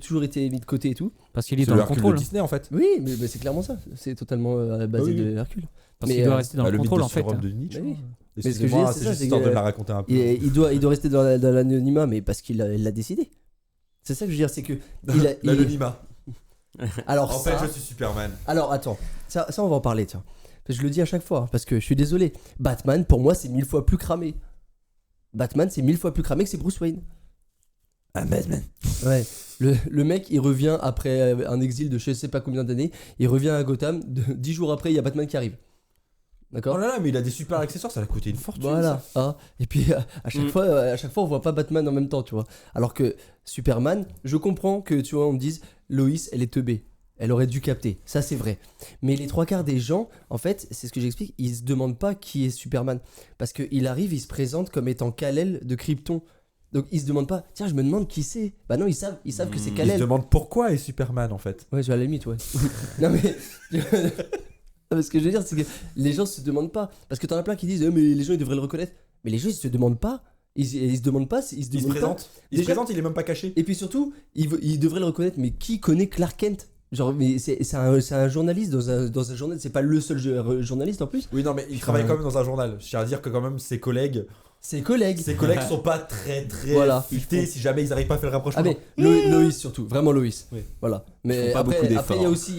toujours été mis de côté et tout. Parce qu'il est C'est dans le le Hercule de contrôle. Disney en fait. Oui, mais c'est clairement ça. C'est totalement basé Oui, oui. de Hercule. Parce Mais, qu'il doit euh, rester dans le mythe contrôle, de en fait. surhomme de Nietzsche. Oui. hein. Mais ce que je Excusez-moi, veux dire, c'est c'est ça, juste c'est histoire que- de la raconter un peu. Il doit rester dans l'anonymat, mais parce qu'il l'a décidé. C'est ça que je veux dire, c'est que. L'anonymat. Alors, En ça, fait, je suis Superman. alors attends, ça on va en parler, tiens. Parce que je le dis à chaque fois, hein, parce que je suis désolé. Batman, pour moi, c'est 1000 fois plus cramé. Batman, c'est 1000 fois plus cramé que c'est Bruce Wayne. Ah, Batman. Ouais. Le mec, il revient après un exil de je sais pas combien d'années. Il revient à Gotham. 10 jours après, il y a Batman qui arrive. D'accord. Oh là là, mais il a des super accessoires, ça l'a coûté une fortune. Voilà. ça. Et puis à chaque fois, on voit pas Batman en même temps, tu vois. Alors que Superman, je comprends que tu vois, on me dise Lois, elle est teubée. Elle aurait dû capter. Ça, c'est vrai. Mais les 3/4 des gens, en fait, c'est ce que j'explique, ils se demandent pas qui est Superman. Parce qu'il arrive, il se présente comme étant Kal-El de Krypton. Donc ils se demandent pas, tiens, je me demande qui c'est. Bah non, ils savent que c'est Il se Kal-El. demande pourquoi est Superman en fait. Ouais, à la limite, ouais. Non mais. Non, mais ce que je veux dire, c'est que les gens se demandent pas. Parce que t'en as plein qui disent, mais les gens ils devraient le reconnaître. Mais les gens ils se demandent pas. Ils se demandent pas. Ils se Il se demandent pas. présente. Il se Déjà- présente, il est même pas caché. Et puis surtout, ils devraient le reconnaître. Mais qui connaît Clark Kent? Genre, mais c'est un journaliste dans un journal. C'est pas le seul journaliste en plus. Oui, non, mais il travaille quand même dans un journal. Je tiens à dire que quand même ses collègues Ses collègues. sont pas très Voilà. futés si jamais ils arrivent pas à faire le rapprochement. Ah mais Loïs surtout, vraiment Loïs. Oui. Voilà. Ils Mais font pas après, beaucoup d'efforts. après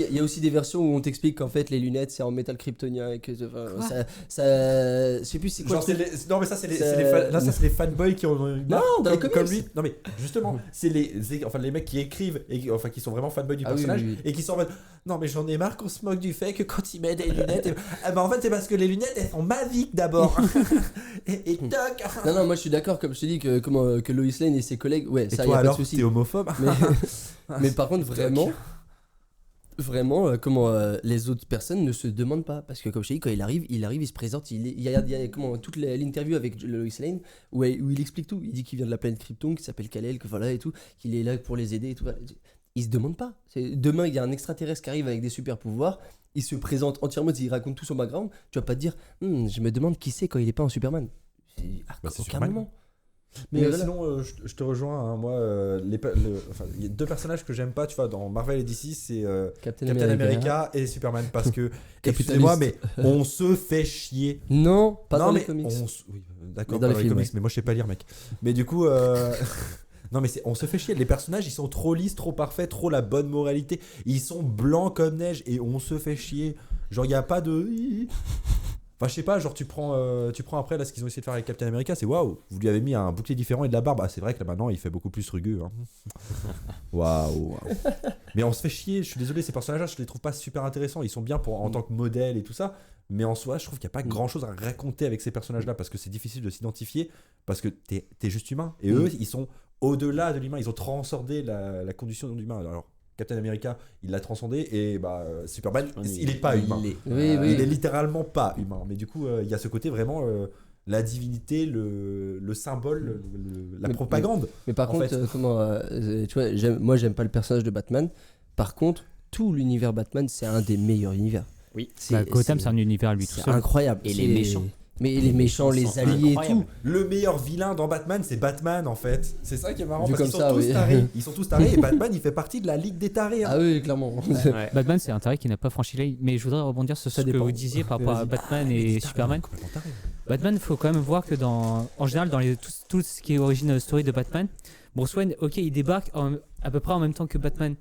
il y a aussi des versions où on t'explique qu'en fait les lunettes c'est en métal kryptonien et que enfin, ça je sais plus c'est quoi. Genre, le truc. non mais ça c'est les, Ça- c'est les là ça c'est les fanboys qui ont Non, dans les comme comics. lui. Non mais justement, c'est les mecs qui écrivent et qui sont vraiment fanboys du Ah oui, personnage oui, oui. et qui sont en mode non mais j'en ai marre qu'on se moque du fait que quand il met des lunettes ah bah en fait c'est parce que les lunettes elles sont magiques d'abord. et toc. Non, moi je suis d'accord comme je te dis que Lois Lane et ses collègues, ouais, Et ça y toi a pas de alors souci. t'es homophobe? Mais par contre vraiment les autres personnes ne se demandent pas parce que comme je te dis quand il arrive il se présente, il y a toute l'interview avec Lois Lane où il explique tout, il dit qu'il vient de la planète Krypton, qu'il s'appelle Kal-El, que voilà et tout, qu'il est là pour les aider et tout. Il se demande pas. Demain il y a un extraterrestre qui arrive avec des super pouvoirs, il se présente entièrement, il raconte tout son background, tu vas pas te dire je me demande qui c'est quand il est pas en Superman. Bah, c'est Aucun Superman. moment. Mais voilà. sinon, je te rejoins. Hein, moi, il y a deux personnages que j'aime pas, tu vois, dans Marvel et DC, c'est Captain Captain America et Superman, parce que, excusez-moi, mais on se fait chier. Non, pas non, dans mais les comics. oui, d'accord, Mais dans pas les dans les films, comics, ouais. mais moi je sais pas lire, mec. Mais du coup, non, mais on se fait chier. Les personnages, ils sont trop lisses, trop parfaits, trop la bonne moralité. Ils sont blancs comme neige et on se fait chier. Genre, il y a pas de. Enfin, je sais pas, genre tu prends après là ce qu'ils ont essayé de faire avec Captain America, c'est waouh, vous lui avez mis un bouclier différent et de la barbe. Ah, c'est vrai que là maintenant il fait beaucoup plus rugueux. Hein. Waouh. Mais on se fait chier, je suis désolé, ces personnages-là, je les trouve pas super intéressants. Ils sont bien en tant que modèle et tout ça, mais en soi, je trouve qu'il n'y a pas grand chose à raconter avec ces personnages-là parce que c'est difficile de s'identifier parce que t'es juste humain. Et eux, ils sont au-delà de l'humain, ils ont transcendé la condition d'humain. Alors, Captain America, il l'a transcendé et Superman, il est pas humain. Oui, Il est littéralement pas humain. Mais du coup, il y a ce côté vraiment la divinité, le symbole, la propagande. Mais par en contre, fait. tu vois, moi j'aime pas le personnage de Batman. Par contre, tout l'univers Batman, c'est un des meilleurs univers. Oui. Gotham, c'est un univers à lui tout c'est seul. incroyable. Et C'est- les méchants. Mais les méchants, Ils les sont alliés et tout. incroyables. Le meilleur vilain dans Batman, c'est Batman en fait. C'est ça qui est marrant Vu parce qu'ils comme sont ça, tous oui. tarés. Ils sont tous tarés et Batman, il fait partie de la ligue des tarés. Hein. Ah oui, clairement. Ouais. Batman, c'est un taré qui n'a pas franchi la ligne. Mais je voudrais rebondir sur Ça ce que dépend. vous disiez par rapport à Vas-y. Batman Il et est taré, Superman. complètement taré. Batman, il faut quand même voir que en général, dans tout ce qui est origin story de Batman, Bruce Wayne, ok, il débarque à peu près en même temps que Batman.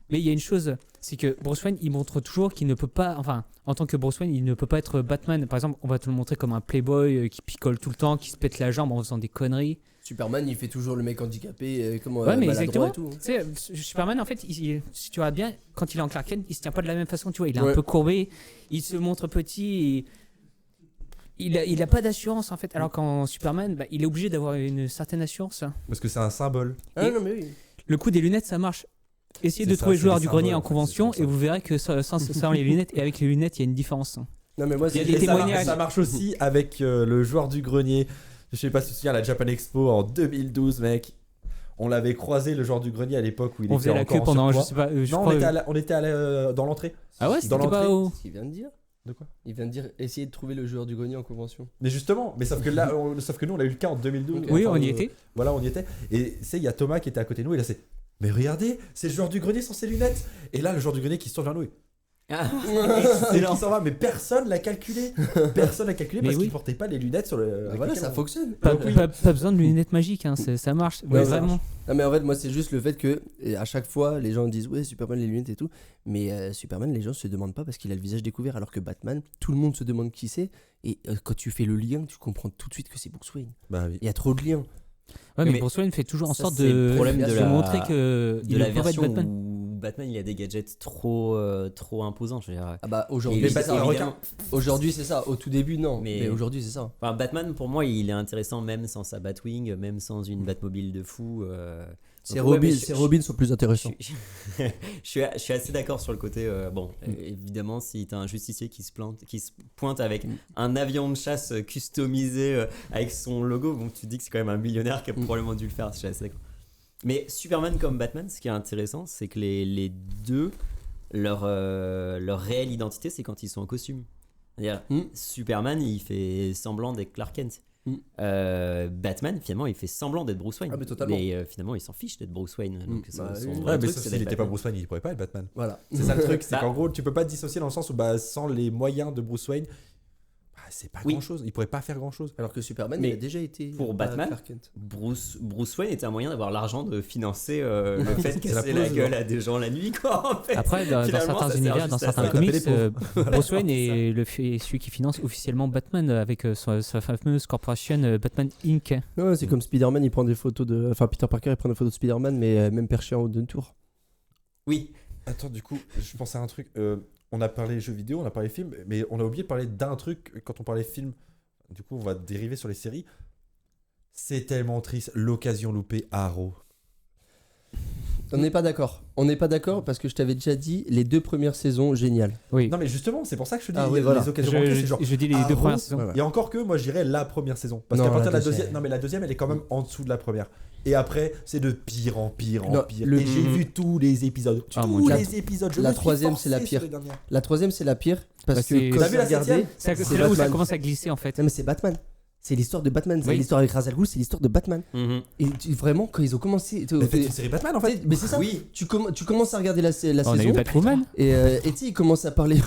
Mais il y a une chose, c'est que Bruce Wayne, il montre toujours qu'il ne peut pas, enfin, en tant que Bruce Wayne, il ne peut pas être Batman. Par exemple, on va te le montrer comme un playboy qui picole tout le temps, qui se pète la jambe en faisant des conneries. Superman, il fait toujours le mec handicapé, Ouais, mais maladroit exactement. et tout. Tu sais, Superman, en fait, si tu regardes bien, quand il est en Clark Kent, il se tient pas de la même façon, tu vois. Il est Ouais. un peu courbé, il se montre petit. Il a pas d'assurance, en fait. Alors qu'en Superman, il est obligé d'avoir une certaine assurance. Parce que c'est un symbole. Ah Et- non, mais oui. Le coup des lunettes, ça marche. Essayez C'est de ça, trouver c'est joueur des du grenier symboles, en en fait, convention c'est pour et vous verrez que sans les lunettes et avec les lunettes, il y a une différence. Non, mais moi, Il y a c'est des Et témoignages. ça marche aussi avec le joueur du grenier. Je sais pas si tu te souviens, la Japan Expo en 2012, mec. On l'avait croisé, le joueur du grenier, à l'époque où il On était faisait la encore queue en pendant, je surpoids. sais pas, je Non, crois. on était dans l'entrée. Ah ouais, dans c'était pas l'entrée. au. ce qu'il vient de dire. De quoi? Il vient de dire essayer de trouver le joueur du grenier en convention. Mais justement, mais sauf que là, sauf que nous on a eu le cas en 2012. Oui, Enfin, on y était. Voilà, on y était. Et tu sais, il y a Thomas qui était à côté de nous et là c'est. Mais regardez, c'est le joueur du grenier sans ses lunettes. Et là, le joueur du grenier qui se tourne vers nous. Ah, Et il s'en va, mais personne l'a calculé. Personne l'a calculé Mais parce oui. qu'il portait pas les lunettes sur le. Voilà, avec ça lesquelles fonctionne. Pas besoin de lunettes magiques, hein, ça marche. Ouais, ça vraiment. Non mais en fait moi c'est juste le fait que à chaque fois les gens disent ouais Superman les lunettes et tout mais Superman les gens se demandent pas parce qu'il a le visage découvert alors que Batman tout le monde se demande qui c'est et quand tu fais le lien tu comprends tout de suite que c'est Bruce Wayne. Bah oui. Il y a trop de liens. Ouais, mais mais Bruce Wayne fait toujours en ça, sorte c'est le de problème de montrer que de il la peut pas être version Batman. où Batman il a des gadgets trop imposants. Je veux dire. Ah bah Et aujourd'hui Mais c'est Batman, ça. regarde. Aujourd'hui c'est ça. Au tout début non mais, Mais- aujourd'hui c'est ça. Enfin, Batman pour moi il est intéressant même sans sa Batwing, même sans une Batmobile de fou. Ces Donc, ouais, Robins mais ces Robins sont plus intéressants. je suis assez d'accord sur le côté. Évidemment, si t'as un justicier qui se pointe avec un avion de chasse customisé avec son logo, bon, tu te dis que c'est quand même un millionnaire qui a probablement dû le faire. Je suis assez d'accord. Mais Superman comme Batman, ce qui est intéressant, c'est que les deux, leur réelle identité, c'est quand ils sont en costume. C'est-à-dire, Superman, il fait semblant d'être Clark Kent. Batman, finalement, il fait semblant d'être Bruce Wayne. Ah, mais totalement. finalement, il s'en fiche d'être Bruce Wayne. Donc, Bah, son oui. vrai Ouais, mais truc, sauf c'est s'il d'être était pas Batman. Bruce Wayne, il pourrait pas être Batman. Voilà. C'est ça le truc, c'est Bah. qu'en gros, tu peux pas te dissocier dans le sens où bah, sans les moyens de Bruce Wayne, bah, c'est pas Oui. grand chose. Il pourrait pas faire grand chose. Alors que Superman Mais il a déjà été pour pas Batman, Clark Kent. Bruce Wayne était un moyen d'avoir l'argent de financer le fait de C'est la casser la pause, gueule genre. à des gens la nuit, quoi. En fait. Après, dans Finalement, certains ça sert univers, juste dans à certains ça. comics, Taper les Bruce Wayne est celui qui finance officiellement Batman avec sa fameuse corporation Batman Inc. Non, c'est comme Spider-Man, il prend des photos de. Enfin, Peter Parker, il prend des photos de Spider-Man, mais même perché en haut d'une tour. Oui, Attends, du coup, je pensais à un truc. On a parlé jeux vidéo, on a parlé films, mais on a oublié de parler d'un truc quand on parlait films. Du coup, on va dériver sur les séries. C'est tellement triste, l'occasion loupée Arrow. On n'est pas d'accord. On n'est pas d'accord parce que je t'avais déjà dit les 2 premières saisons géniales. Oui. Non, mais justement, c'est pour ça que je te dis Ah oui, les voilà. occasions manquées, c'est genre. Je dis les Arrow, deux premières saisons. ouais, ouais. Et encore que, moi, je dirais la première saison. Parce Non, qu'à partir de la la deuxième. deuxième. Non, mais la deuxième, elle est quand même en dessous de la première. Et après, c'est de pire en pire en Non, pire. le- Et j'ai vu tous les épisodes. Ah, mon tous Dieu. les épisodes. Je La me suis troisième, forcé c'est la sur pire. les dernières. La troisième, c'est la pire parce Bah, que c'est- quand T'as vu j'ai la regardé. septième C'est C'est là où ça Batman. commence à glisser en fait. Non, mais c'est Batman. C'est l'histoire de Batman. C'est Oui. l'histoire avec Ra's al Ghul, c'est l'histoire de Batman. Et vraiment, quand ils ont commencé. Mais faites une série Batman en fait. Mais c'est ça. Oui. Tu commences à regarder la On a eu saison. Batwoman. Et tu sais, il commence à parler.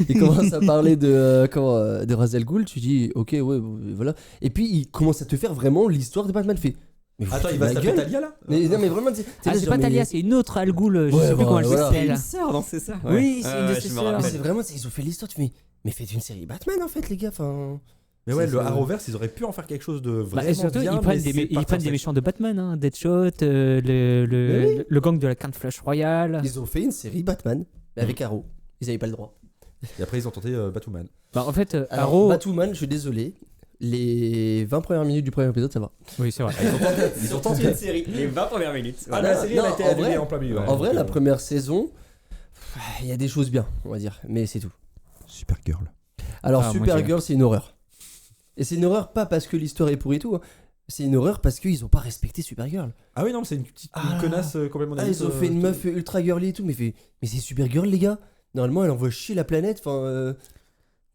Il commence à parler de Ra's al Ghul. Tu dis, ok, ouais, voilà. Et puis il commence à te faire vraiment l'histoire de Batman. Fait. Mais vous Attends, foutez il de va ma se taper gueule. Talia là Non, mais vraiment, t'es Ah, là, c'est genre, pas mais- Talia, c'est une autre Al Ghul. Je Ouais, sais plus comment elle voilà. C'est une s'appelle. sœur, non, c'est ça. Oui, c'est une de je ses me sœurs. Mais rappelle. c'est vraiment, ils ont fait l'histoire. Tu fais, mais faites une série Batman en fait, les gars. Enfin. Mais ouais, C'est- le c'est- Arrowverse, ils auraient pu en faire quelque chose de Bah, vraiment et surtout, bien. ils prennent mais des, c'est ils parti prennent en des fait. méchants de Batman, hein, Deadshot, le gang de la Quinte Flash Royale. Ils ont fait une série Batman mais avec Arrow. Ils avaient pas le droit. Et après, ils ont tenté Batwoman. Bah, en fait, Alors, Arrow. Batwoman, je suis désolé. Les 20 premières minutes du premier épisode, ça va. Oui, c'est vrai. Ils ont tenté une série, les 20 premières minutes. Ah, Voilà. la série, Non, elle a été en annulée vrai- en plein milieu. En vrai, la première saison, il y a des choses bien, on va dire. Mais c'est tout. Supergirl. Alors, Ah, moi, Supergirl, c'est une horreur. Et c'est une horreur pas parce que l'histoire est pourrie et tout. Hein. C'est une horreur parce qu'ils ont pas respecté Supergirl. Ah oui, non, c'est une petite Ah. connasse complètement Ah, naïve, ils ont fait une meuf ultra girly et tout. Mais c'est Supergirl, les gars. Normalement, elle envoie chier la planète. Enfin,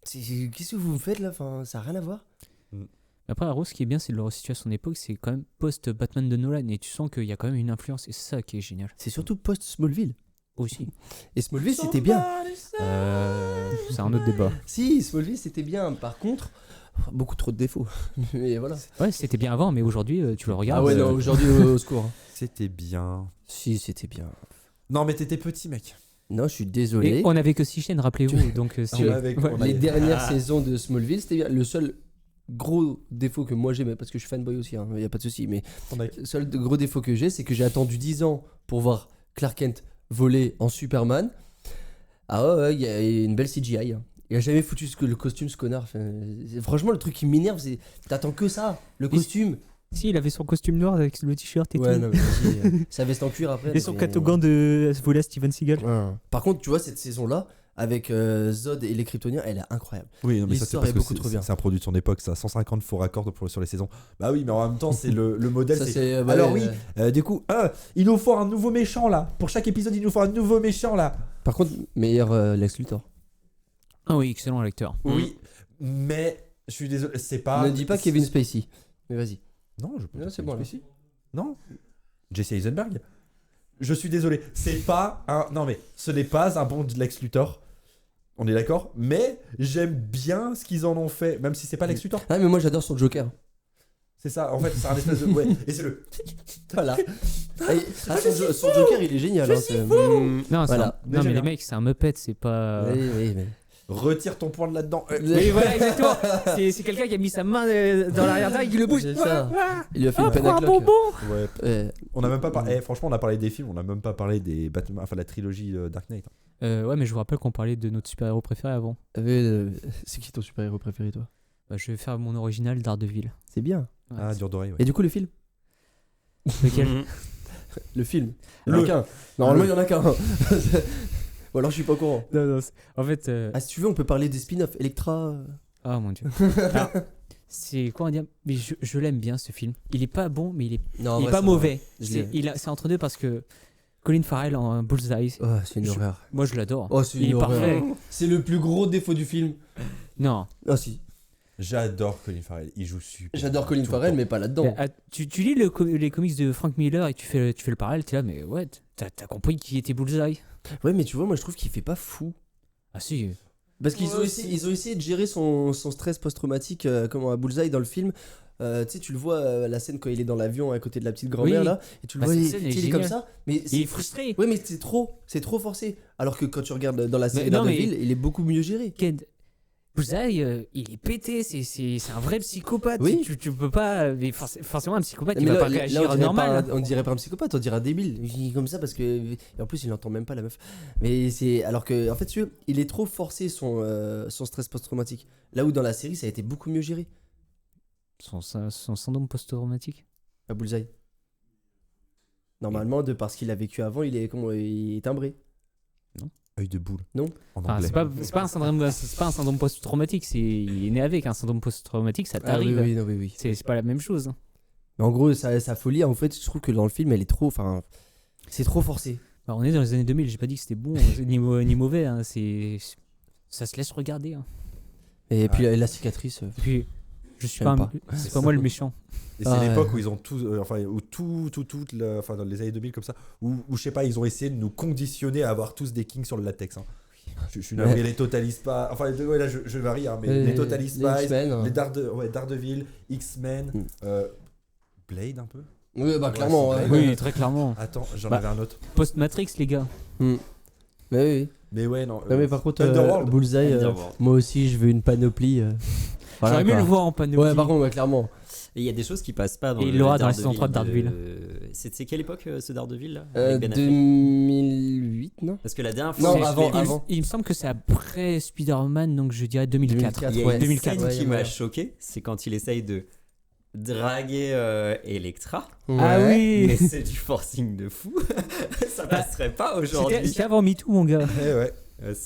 qu'est-ce que vous me faites là? Enfin, ça a rien à voir. Après, Arrow, ce qui est bien, c'est de le resituer à son époque. C'est quand même post-Batman de Nolan. Et tu sens qu'il y a quand même une influence. Et c'est ça qui est génial. C'est surtout post-Smallville. Aussi. Et Smallville, c'était bien. C'est un autre débat. Si, Smallville, c'était bien. Par contre, beaucoup trop de défauts. Mais voilà. Ouais, c'était bien avant, mais aujourd'hui, tu le regardes. Ah ouais, non, aujourd'hui, au secours. hein. C'était bien. Si, c'était bien. Non, mais t'étais petit, mec. Non, je suis Et désolé. on avait que 6 chaînes, rappelez-vous. Donc, si- on avait- ouais. on Les avait- dernières saisons de Smallville, c'était bien. Le seul gros défaut que moi j'ai, mais parce que je suis fanboy aussi, il n'y a pas de souci, mais on a- le seul gros défaut que j'ai, c'est que j'ai attendu 10 ans pour voir Clark Kent voler en Superman. Ah ouais, il y a une belle CGI. Hein. Il a jamais foutu le costume, ce connard. Enfin, franchement, le truc qui m'énerve, c'est t'attends que ça, le Mais costume. Si, il avait son costume noir avec le t-shirt et Ouais, tout. non, mais vas-y, sa veste en cuir après. Et son mais- catogan de voler à Steven Seagal. Ouais. Par contre, tu vois, cette saison-là, avec Zod et les Kryptoniens, elle est incroyable. Oui, non, mais ça, c'est L'histoire parce est que beaucoup trop bien. c'est un produit de son époque, ça. 150 faux raccords sur les saisons. Bah oui, mais en même temps, c'est le modèle. Ça, c'est... ouais, Alors oui, du coup, il nous faut un nouveau méchant là. Pour chaque épisode, il nous faut un nouveau méchant là. Par contre, meilleur Lex Luthor. Ah oui, excellent lecteur. Oui, mais je suis désolé, c'est pas. Ne dis pas Kevin Spacey. Mais vas-y. Non, je peux Non, dire c'est bon, là. Spacey. Non, Jesse Eisenberg. Je suis désolé, c'est pas un. Non mais ce n'est pas un bon Lex Luthor. On est d'accord, mais j'aime bien ce qu'ils en ont fait, même si c'est pas Lex Luthor. Ah, mais moi j'adore son Joker. C'est ça, en fait, c'est un espèce de. Ouais, et c'est le. Voilà. Son Joker, il est génial. Hein, Non, Voilà. non mais les mecs, c'est un Muppet, c'est pas. Oui. Retire ton point de là-dedans. Oui, voilà, exactement. C'est quelqu'un qui a mis sa main dans l'arrière-train et qui le bouge. C'est ça. Il lui a fait Ah, une peine à prends un cloque. bonbon. Ouais. On a même pas parlé. Franchement, on a parlé des films, on a même pas parlé des Batman, enfin la trilogie Dark Knight. Ouais, mais je vous rappelle qu'on parlait de notre super-héros préféré avant. C'est qui ton super-héros préféré, toi? Bah, je vais faire mon original Daredevil. C'est bien. Ouais, Ah, dur d'oreille. Ouais. Et du coup, le film? Lequel? Le film. Il y en a qu'un. Normalement, il y en a qu'un. Ou alors, je suis pas au courant. Non, en fait. Ah, si tu veux, on peut parler des spin-offs. Electra. Oh mon dieu. Alors, c'est quoi on dit? Mais je l'aime bien ce film. Il est pas bon, mais il est, Non, il est ouais, pas c'est mauvais. vrai. C'est entre deux parce que Colin Farrell en Bullseye, Oh, c'est une horreur. moi je l'adore. Oh, c'est Il une est horreur. parfait. C'est le plus gros défaut du film. Non. Ah, si. J'adore Colin Farrell, il joue super. J'adore Colin Tout le Farrell, temps. mais pas là-dedans. Tu lis les comics de Frank Miller et tu fais le parallèle, t'es là, mais ouais, t'as compris qui était Bullseye. Ouais, mais tu vois, moi, je trouve qu'il fait pas fou. Ah si. Parce qu'ils ont essayé de gérer son stress post-traumatique comment à Bullseye dans le film. Tu sais, tu le vois la scène quand il est dans l'avion à côté de la petite grand-mère Oui. là, et tu le Bah, vois, cette il scène est il est comme géniale. ça, mais Il est frustré. Ouais, mais c'est trop forcé. Alors que quand tu regardes dans la série non, mais- Daredevil, il est beaucoup mieux géré. Bullseye, il est pété, c'est un vrai psychopathe. Oui. Tu peux pas. Mais forcément, un psychopathe, il Mais va là, pas réagir on dirait normal. on dirait pas un psychopathe, on dirait un débile. Il est comme ça parce que et en plus il n'entend même pas la meuf. Mais c'est alors que en fait tu vois, il est trop forcé son stress post-traumatique. Là où dans la série ça a été beaucoup mieux géré. Son syndrome post-traumatique. À Bullseye. Normalement, de par ce qu'il a vécu avant, il est timbré. Œil de boule. Non. En Enfin, anglais. c'est pas un syndrome post-traumatique, il est né avec un syndrome post-traumatique, ça Ah, t'arrive. oui, non, oui. C'est pas la même chose. Hein. Mais en gros, sa folie, en fait, je trouve que dans le film, elle est trop. Enfin, c'est trop forcé. Bah, on est dans les années 2000, j'ai pas dit que c'était bon ni mauvais, hein, ça se laisse regarder. Hein. Et puis la cicatrice. Et puis, je suis J'aime pas, pas. c'est pas moi le méchant. Et c'est Ah, l'époque ouais. où ils ont tous, enfin, où enfin, dans les années 2000 comme ça, où je sais pas, ils ont essayé de nous conditionner à avoir tous des kings sur le latex. Hein. Je suis navré, Ouais. les Total Spies, enfin, ouais, là je varie, hein, mais les Total Spies, X-Men, hein. les Daredevil, X-Men, Blade un peu. Oui, bah Ouais, clairement. c'est ouais. vrai. Oui, très clairement. Attends, j'en Bah. avais un autre. Post-Matrix, les gars. Mais oui. Mais ouais, non. Non, mais par contre, Underworld. Bullseye, Underworld. moi aussi, je veux une panoplie. Voilà, J'aurais mieux quoi. le voir en panoplie. Ouais, par contre, ouais, clairement. Et il y a des choses qui passent pas dans Et il le l'aura dans la saison 3 de Daredevil. C'est quelle époque ce Daredevil là avec Ben Affleck 2008, non? Parce que la dernière Non, fois, avant. Il me semble que c'est après Spider-Man, donc je dirais 2004. 2004. il y a Ouais, une 2004, scène ouais, qui ouais, m'a ouais. choqué, c'est quand il essaye de draguer Electra. Ah oui. Mais c'est du forcing de fou. Ça passerait pas aujourd'hui. C'était avant MeToo, mon gars. Eh ouais.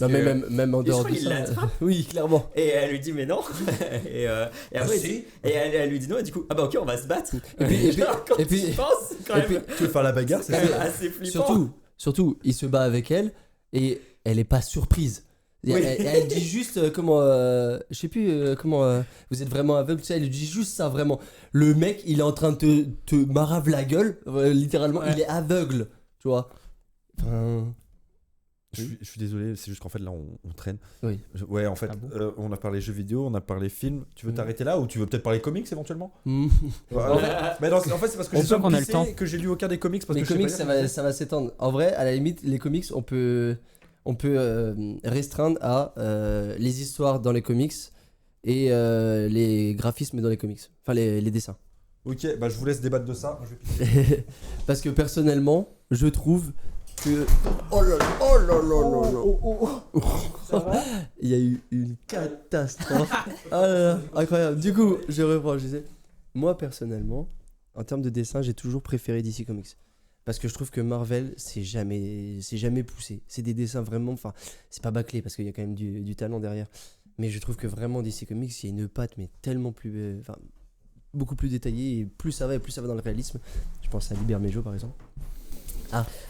Non, mais même en Et je dehors crois de qu'il ça. l'attrape. Oui, clairement. Et elle lui dit mais non. et après, si. et elle lui dit non et du coup ah bah ok on va se battre. Et puis- Genre, quand et puis- tu y penses, c'est quand et même, puis- Tu veux faire la bagarre, c'est c'est quand ça même assez flippant. Surtout, il se bat avec elle et elle est pas surprise. Oui. Elle dit juste comment, je sais plus comment, vous êtes vraiment aveugle, tu sais, elle dit juste ça vraiment. Le mec, il est en train de te marave la gueule, littéralement, Ouais. il est aveugle, tu vois. Enfin, Je suis désolé, c'est juste qu'en fait là on traîne. Oui. Ouais, en fait, Ah bon on a parlé jeux vidéo, on a parlé films. Tu veux t'arrêter là ou tu veux peut-être parler comics éventuellement hmm. En fait, c'est parce que On j'ai sent pas qu'on a le pissé temps. que j'ai lu aucun des comics parce Les que je sais comics, pas ça va s'étendre. En vrai, à la limite, les comics, on peut restreindre à les histoires dans les comics et les graphismes dans les comics. Enfin, les dessins. Ok, bah je vous laisse débattre de ça. Moi, je vais pisser. Parce que personnellement, je trouve que. Oh là là, oh là là là là. Il y a eu une catastrophe. Ah là là, incroyable. Du coup, je reprends, je disais. Moi, personnellement, en termes de dessin, j'ai toujours préféré DC Comics. Parce que je trouve que Marvel, c'est jamais poussé. C'est des dessins vraiment. Enfin, c'est pas bâclé parce qu'il y a quand même du talent derrière. Mais je trouve que vraiment DC Comics, il y a une patte, mais tellement plus. Enfin, beaucoup plus détaillée. Et plus ça va dans le réalisme. Je pense à Liber Mejo par exemple.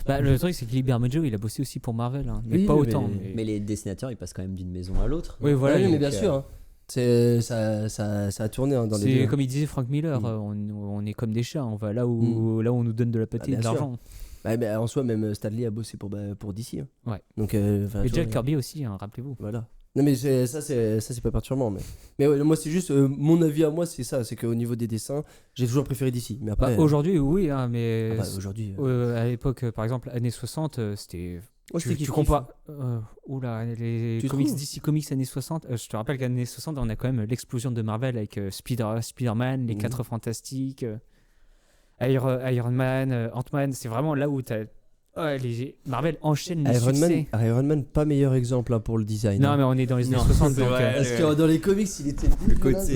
Bah, le truc, c'est que Liber Mejo, il a bossé aussi pour Marvel, hein, mais Oui, pas mais- autant. Mais les dessinateurs ils passent quand même d'une maison à l'autre. Oui, voilà. Ah oui, mais donc, bien sûr. Hein. Ça a tourné hein, dans les C'est deux. comme il disait Frank Miller, Mm. on est comme des chats, on va là où on nous donne de la pâtée Ah, et de bien sûr. l'argent. Bah, en soi, même Stanley a bossé pour DC. Hein. Ouais. Donc, Et tu vois, Jack Kirby aussi, hein, rappelez-vous. Voilà. Non, mais ça, c'est pas perturbant. Mais ouais, moi, c'est juste mon avis à moi, c'est ça. C'est qu'au niveau des dessins, j'ai toujours préféré DC. Mais après. Aujourd'hui, oui, hein, mais aujourd'hui. à l'époque, par exemple, années 60, c'était. Moi, c'était Tu kiff-kiff. compares. Oula, les Tu comics trouves DC Comics années 60. Je te rappelle qu'années 60, on a quand même l'explosion de Marvel avec Spider-Man, les 4 Fantastiques, Iron Man, Ant-Man. C'est vraiment là où t'as. Marvel enchaîne les succès. Iron Man, pas meilleur exemple hein, pour le design. Non, hein. mais on est dans les années Non, 60. c'est Donc, vrai. Parce que dans les comics, il était Le côté-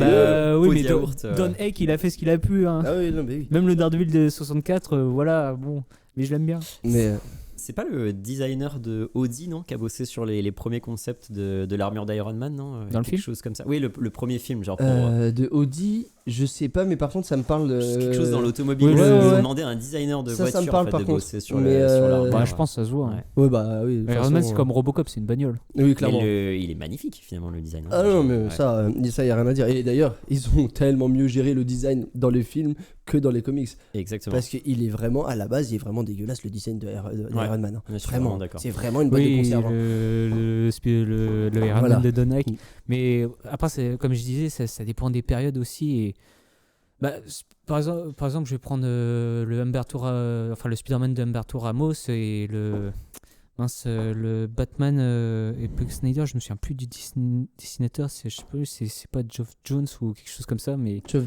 oui, pot mais de yaourt, Don Heck, il a fait ce qu'il a pu. Hein. Ah oui, non, mais oui. Même le Daredevil de 64, voilà, bon. Mais je l'aime bien. Mais C'est pas le designer de Audi, non, qui a bossé sur les premiers concepts de l'armure d'Iron Man, non Dans le quelque film chose comme ça. Oui, le premier film, genre pour de Audi, je sais pas, mais par contre, ça me parle. quelque chose dans l'automobile. oui, Ils ouais, ont ouais. demandé à un designer de Ça me voiture parle, en fait, par de contre. bosser sur Mais, l'armure. Bah, je pense que ça se voit. hein. Ouais. Ouais, bah oui. de toute Iron Man, façon, c'est comme Robocop, c'est une bagnole. Oui, clairement. Il est magnifique finalement le design. Ah non, mais Ouais. ça, y a rien à dire. Et d'ailleurs, ils ont tellement mieux géré le design dans les films que dans les comics. Exactement. Parce qu'il est vraiment, à la base, il est vraiment dégueulasse le design d'Iron Man. hein. Je suis Vraiment, d'accord. c'est vraiment une boîte de Oui, conserve. hein. le Iron Voilà. Man de Don Heck. Mm. Mais après, comme je disais, ça dépend des périodes aussi. Et, bah, par exemple, je vais prendre le Spider-Man de Humberto Ramos et le Batman et Buck Snyder. Je me souviens plus du dessinateur. Je sais plus, c'est pas Geoff Jones ou quelque chose comme ça. Mais Geoff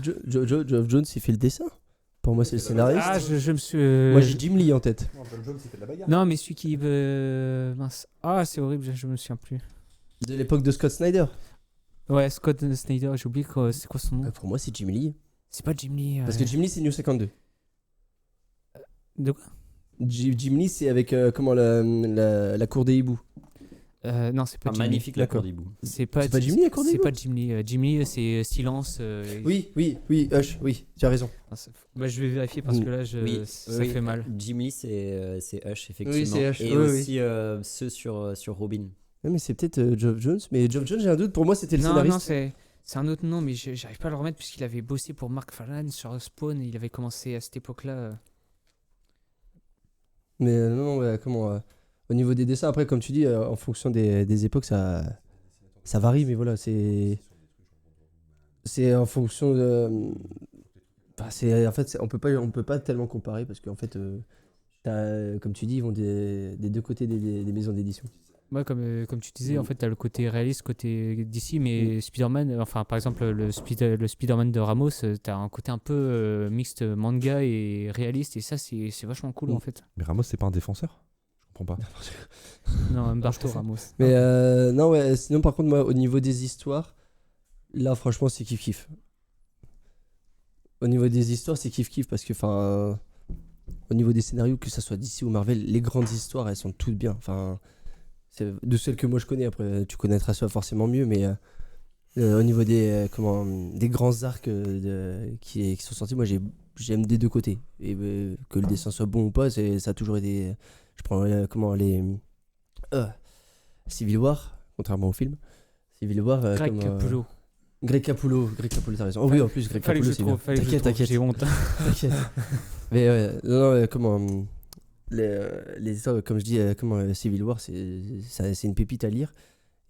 Jones, il fait le dessin. Pour moi, c'est le scénariste. ah, je me suis. Moi, j'ai Jim Lee en tête. Non, mais celui qui mince. Ah, c'est horrible. Je me souviens plus. De l'époque de Scott Snyder. Ouais, Scott Snyder. J'ai oublié c'est quoi son nom. Pour moi, c'est Jim Lee. C'est pas Jim Lee. Parce que Jim Lee, c'est New 52. De quoi? Jim Lee, c'est avec comment la cour des hiboux. Non, c'est pas Jim Lee. Magnifique la D'accord. cour d'hibou. C'est pas Jim Lee, la cour des C'est hiboux pas Jim Lee. Jim Lee, c'est Silence. Oui, Hush, oui, tu as raison. Bah, je vais vérifier parce que là, Oui, ça oui. fait mal. Jim Lee, c'est Hush, effectivement. Oui, c'est Hush, Et oui, aussi ceux sur Robin. Ouais, mais c'est peut-être Geoff Jones. Mais Geoff Jones, j'ai un doute. Pour moi, c'était le Non, scénariste. non, c'est un autre nom, mais j'arrive pas à le remettre puisqu'il avait bossé pour Mark Farland sur Spawn et il avait commencé à cette époque-là. Mais non, ouais, comment au niveau des dessins, après, comme tu dis, en fonction des époques, ça varie, mais voilà, c'est en fonction de. Enfin, en fait, on peut pas tellement comparer parce qu'en fait, comme tu dis, ils vont des deux côtés des maisons d'édition. Ouais, comme tu disais, en fait, t'as le côté réaliste, côté DC, mais Spider-Man, enfin, par exemple, le Spider-Man de Ramos, t'as un côté un peu mixte manga et réaliste, et ça, c'est vachement cool, en fait. Mais Ramos, c'est pas un défenseur? Je comprends pas. Non, Humberto Ramos. Mais non, ouais, sinon, par contre, moi, au niveau des histoires, là, franchement, c'est kiff-kiff. Au niveau des histoires, c'est kiff-kiff parce que, enfin, au niveau des scénarios, que ça soit DC ou Marvel, les grandes histoires, elles sont toutes bien. Enfin, c'est de celles que moi je connais, après, tu connaîtras ça forcément mieux, mais au niveau des grands arcs qui sont sortis, moi, j'aime des deux côtés. Et que le dessin soit bon ou pas, ça a toujours été. Je prends Civil War, contrairement au film. Civil War. Greg Capullo. Greg Capullo, t'as raison. Oh oui, en plus, Greg Fallait que Capullo, je c'est trouve, bien. fallait que je trouve, T'inquiète. j'ai honte. T'inquiète. Mais ouais, non, comment. Les histoires, comme je dis, Civil War, c'est une pépite à lire.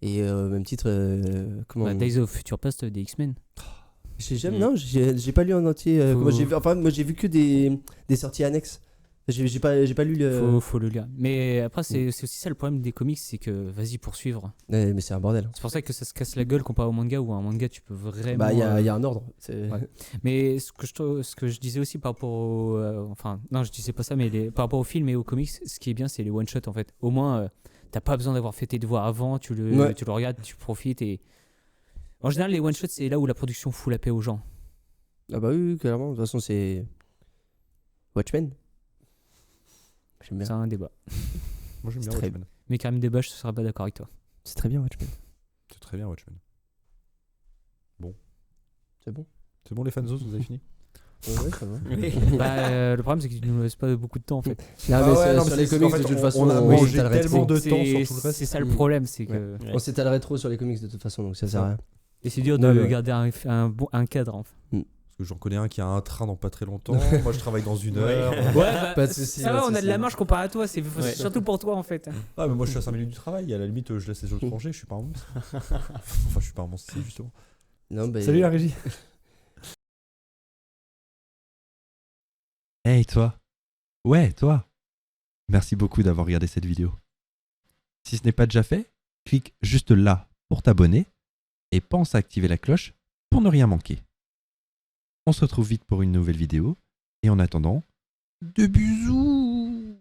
Et au même titre, comment. Bah, Days of Future Past des X-Men. Non, j'ai pas lu en entier. Moi, j'ai vu que des sorties annexes. J'ai pas lu le. Faut le lire. Mais après, c'est aussi ça le problème des comics, c'est que vas-y poursuivre. Ouais, mais c'est un bordel. C'est pour ça que ça se casse la gueule comparé au manga, où un manga tu peux vraiment. Bah, il y a un ordre. Ouais. Mais ce que je disais aussi par rapport au. Enfin, non, je disais pas ça, mais par rapport au film et aux comics, ce qui est bien, c'est les one-shots en fait. Au moins, t'as pas besoin d'avoir fait tes devoirs avant, tu le regardes, tu profites. Et en général, les one-shots, c'est là où la production fout la paix aux gens. Ah, bah oui, clairement. De toute façon, c'est. Watchmen. J'aime bien. C'est un débat. Moi, j'aime bien très Watchmen. Mais Karim Debache ne sera pas d'accord avec toi. C'est très bien, Watchmen. C'est très bien, Watchmen. C'est bon. C'est bon, les fanzos, vous avez fini? Ouais, ça va. Bah, le problème, c'est que tu nous laisses pas beaucoup de temps en fait. Non, Ah mais ouais, non, sur mais les c'est- comics, en fait, de toute on façon, a on mangé s'étalerait tellement trop. de temps sur tout le reste. C'est ça le problème, c'est que. On s'étalerait trop sur les comics de toute façon, donc ça sert à rien. Et c'est dur Non, de mais- garder un cadre en fait. Parce que j'en connais un qui a un train dans pas très longtemps. Moi, je travaille dans 1 heure. Pas de soucis. Ça va, pas on a de la soucis. marge comparé à toi, c'est Ouais. surtout pour toi en fait. Ah, mais moi, je suis à 5 minutes du travail. À la limite, je laisse les autres manger. Je suis pas un monstre. Enfin, je suis pas un monstre, si, justement. Non, bah, Salut la régie. Hey, toi. Ouais, toi. Merci beaucoup d'avoir regardé cette vidéo. Si ce n'est pas déjà fait, clique juste là pour t'abonner et pense à activer la cloche pour ne rien manquer. On se retrouve vite pour une nouvelle vidéo et en attendant, de bisous.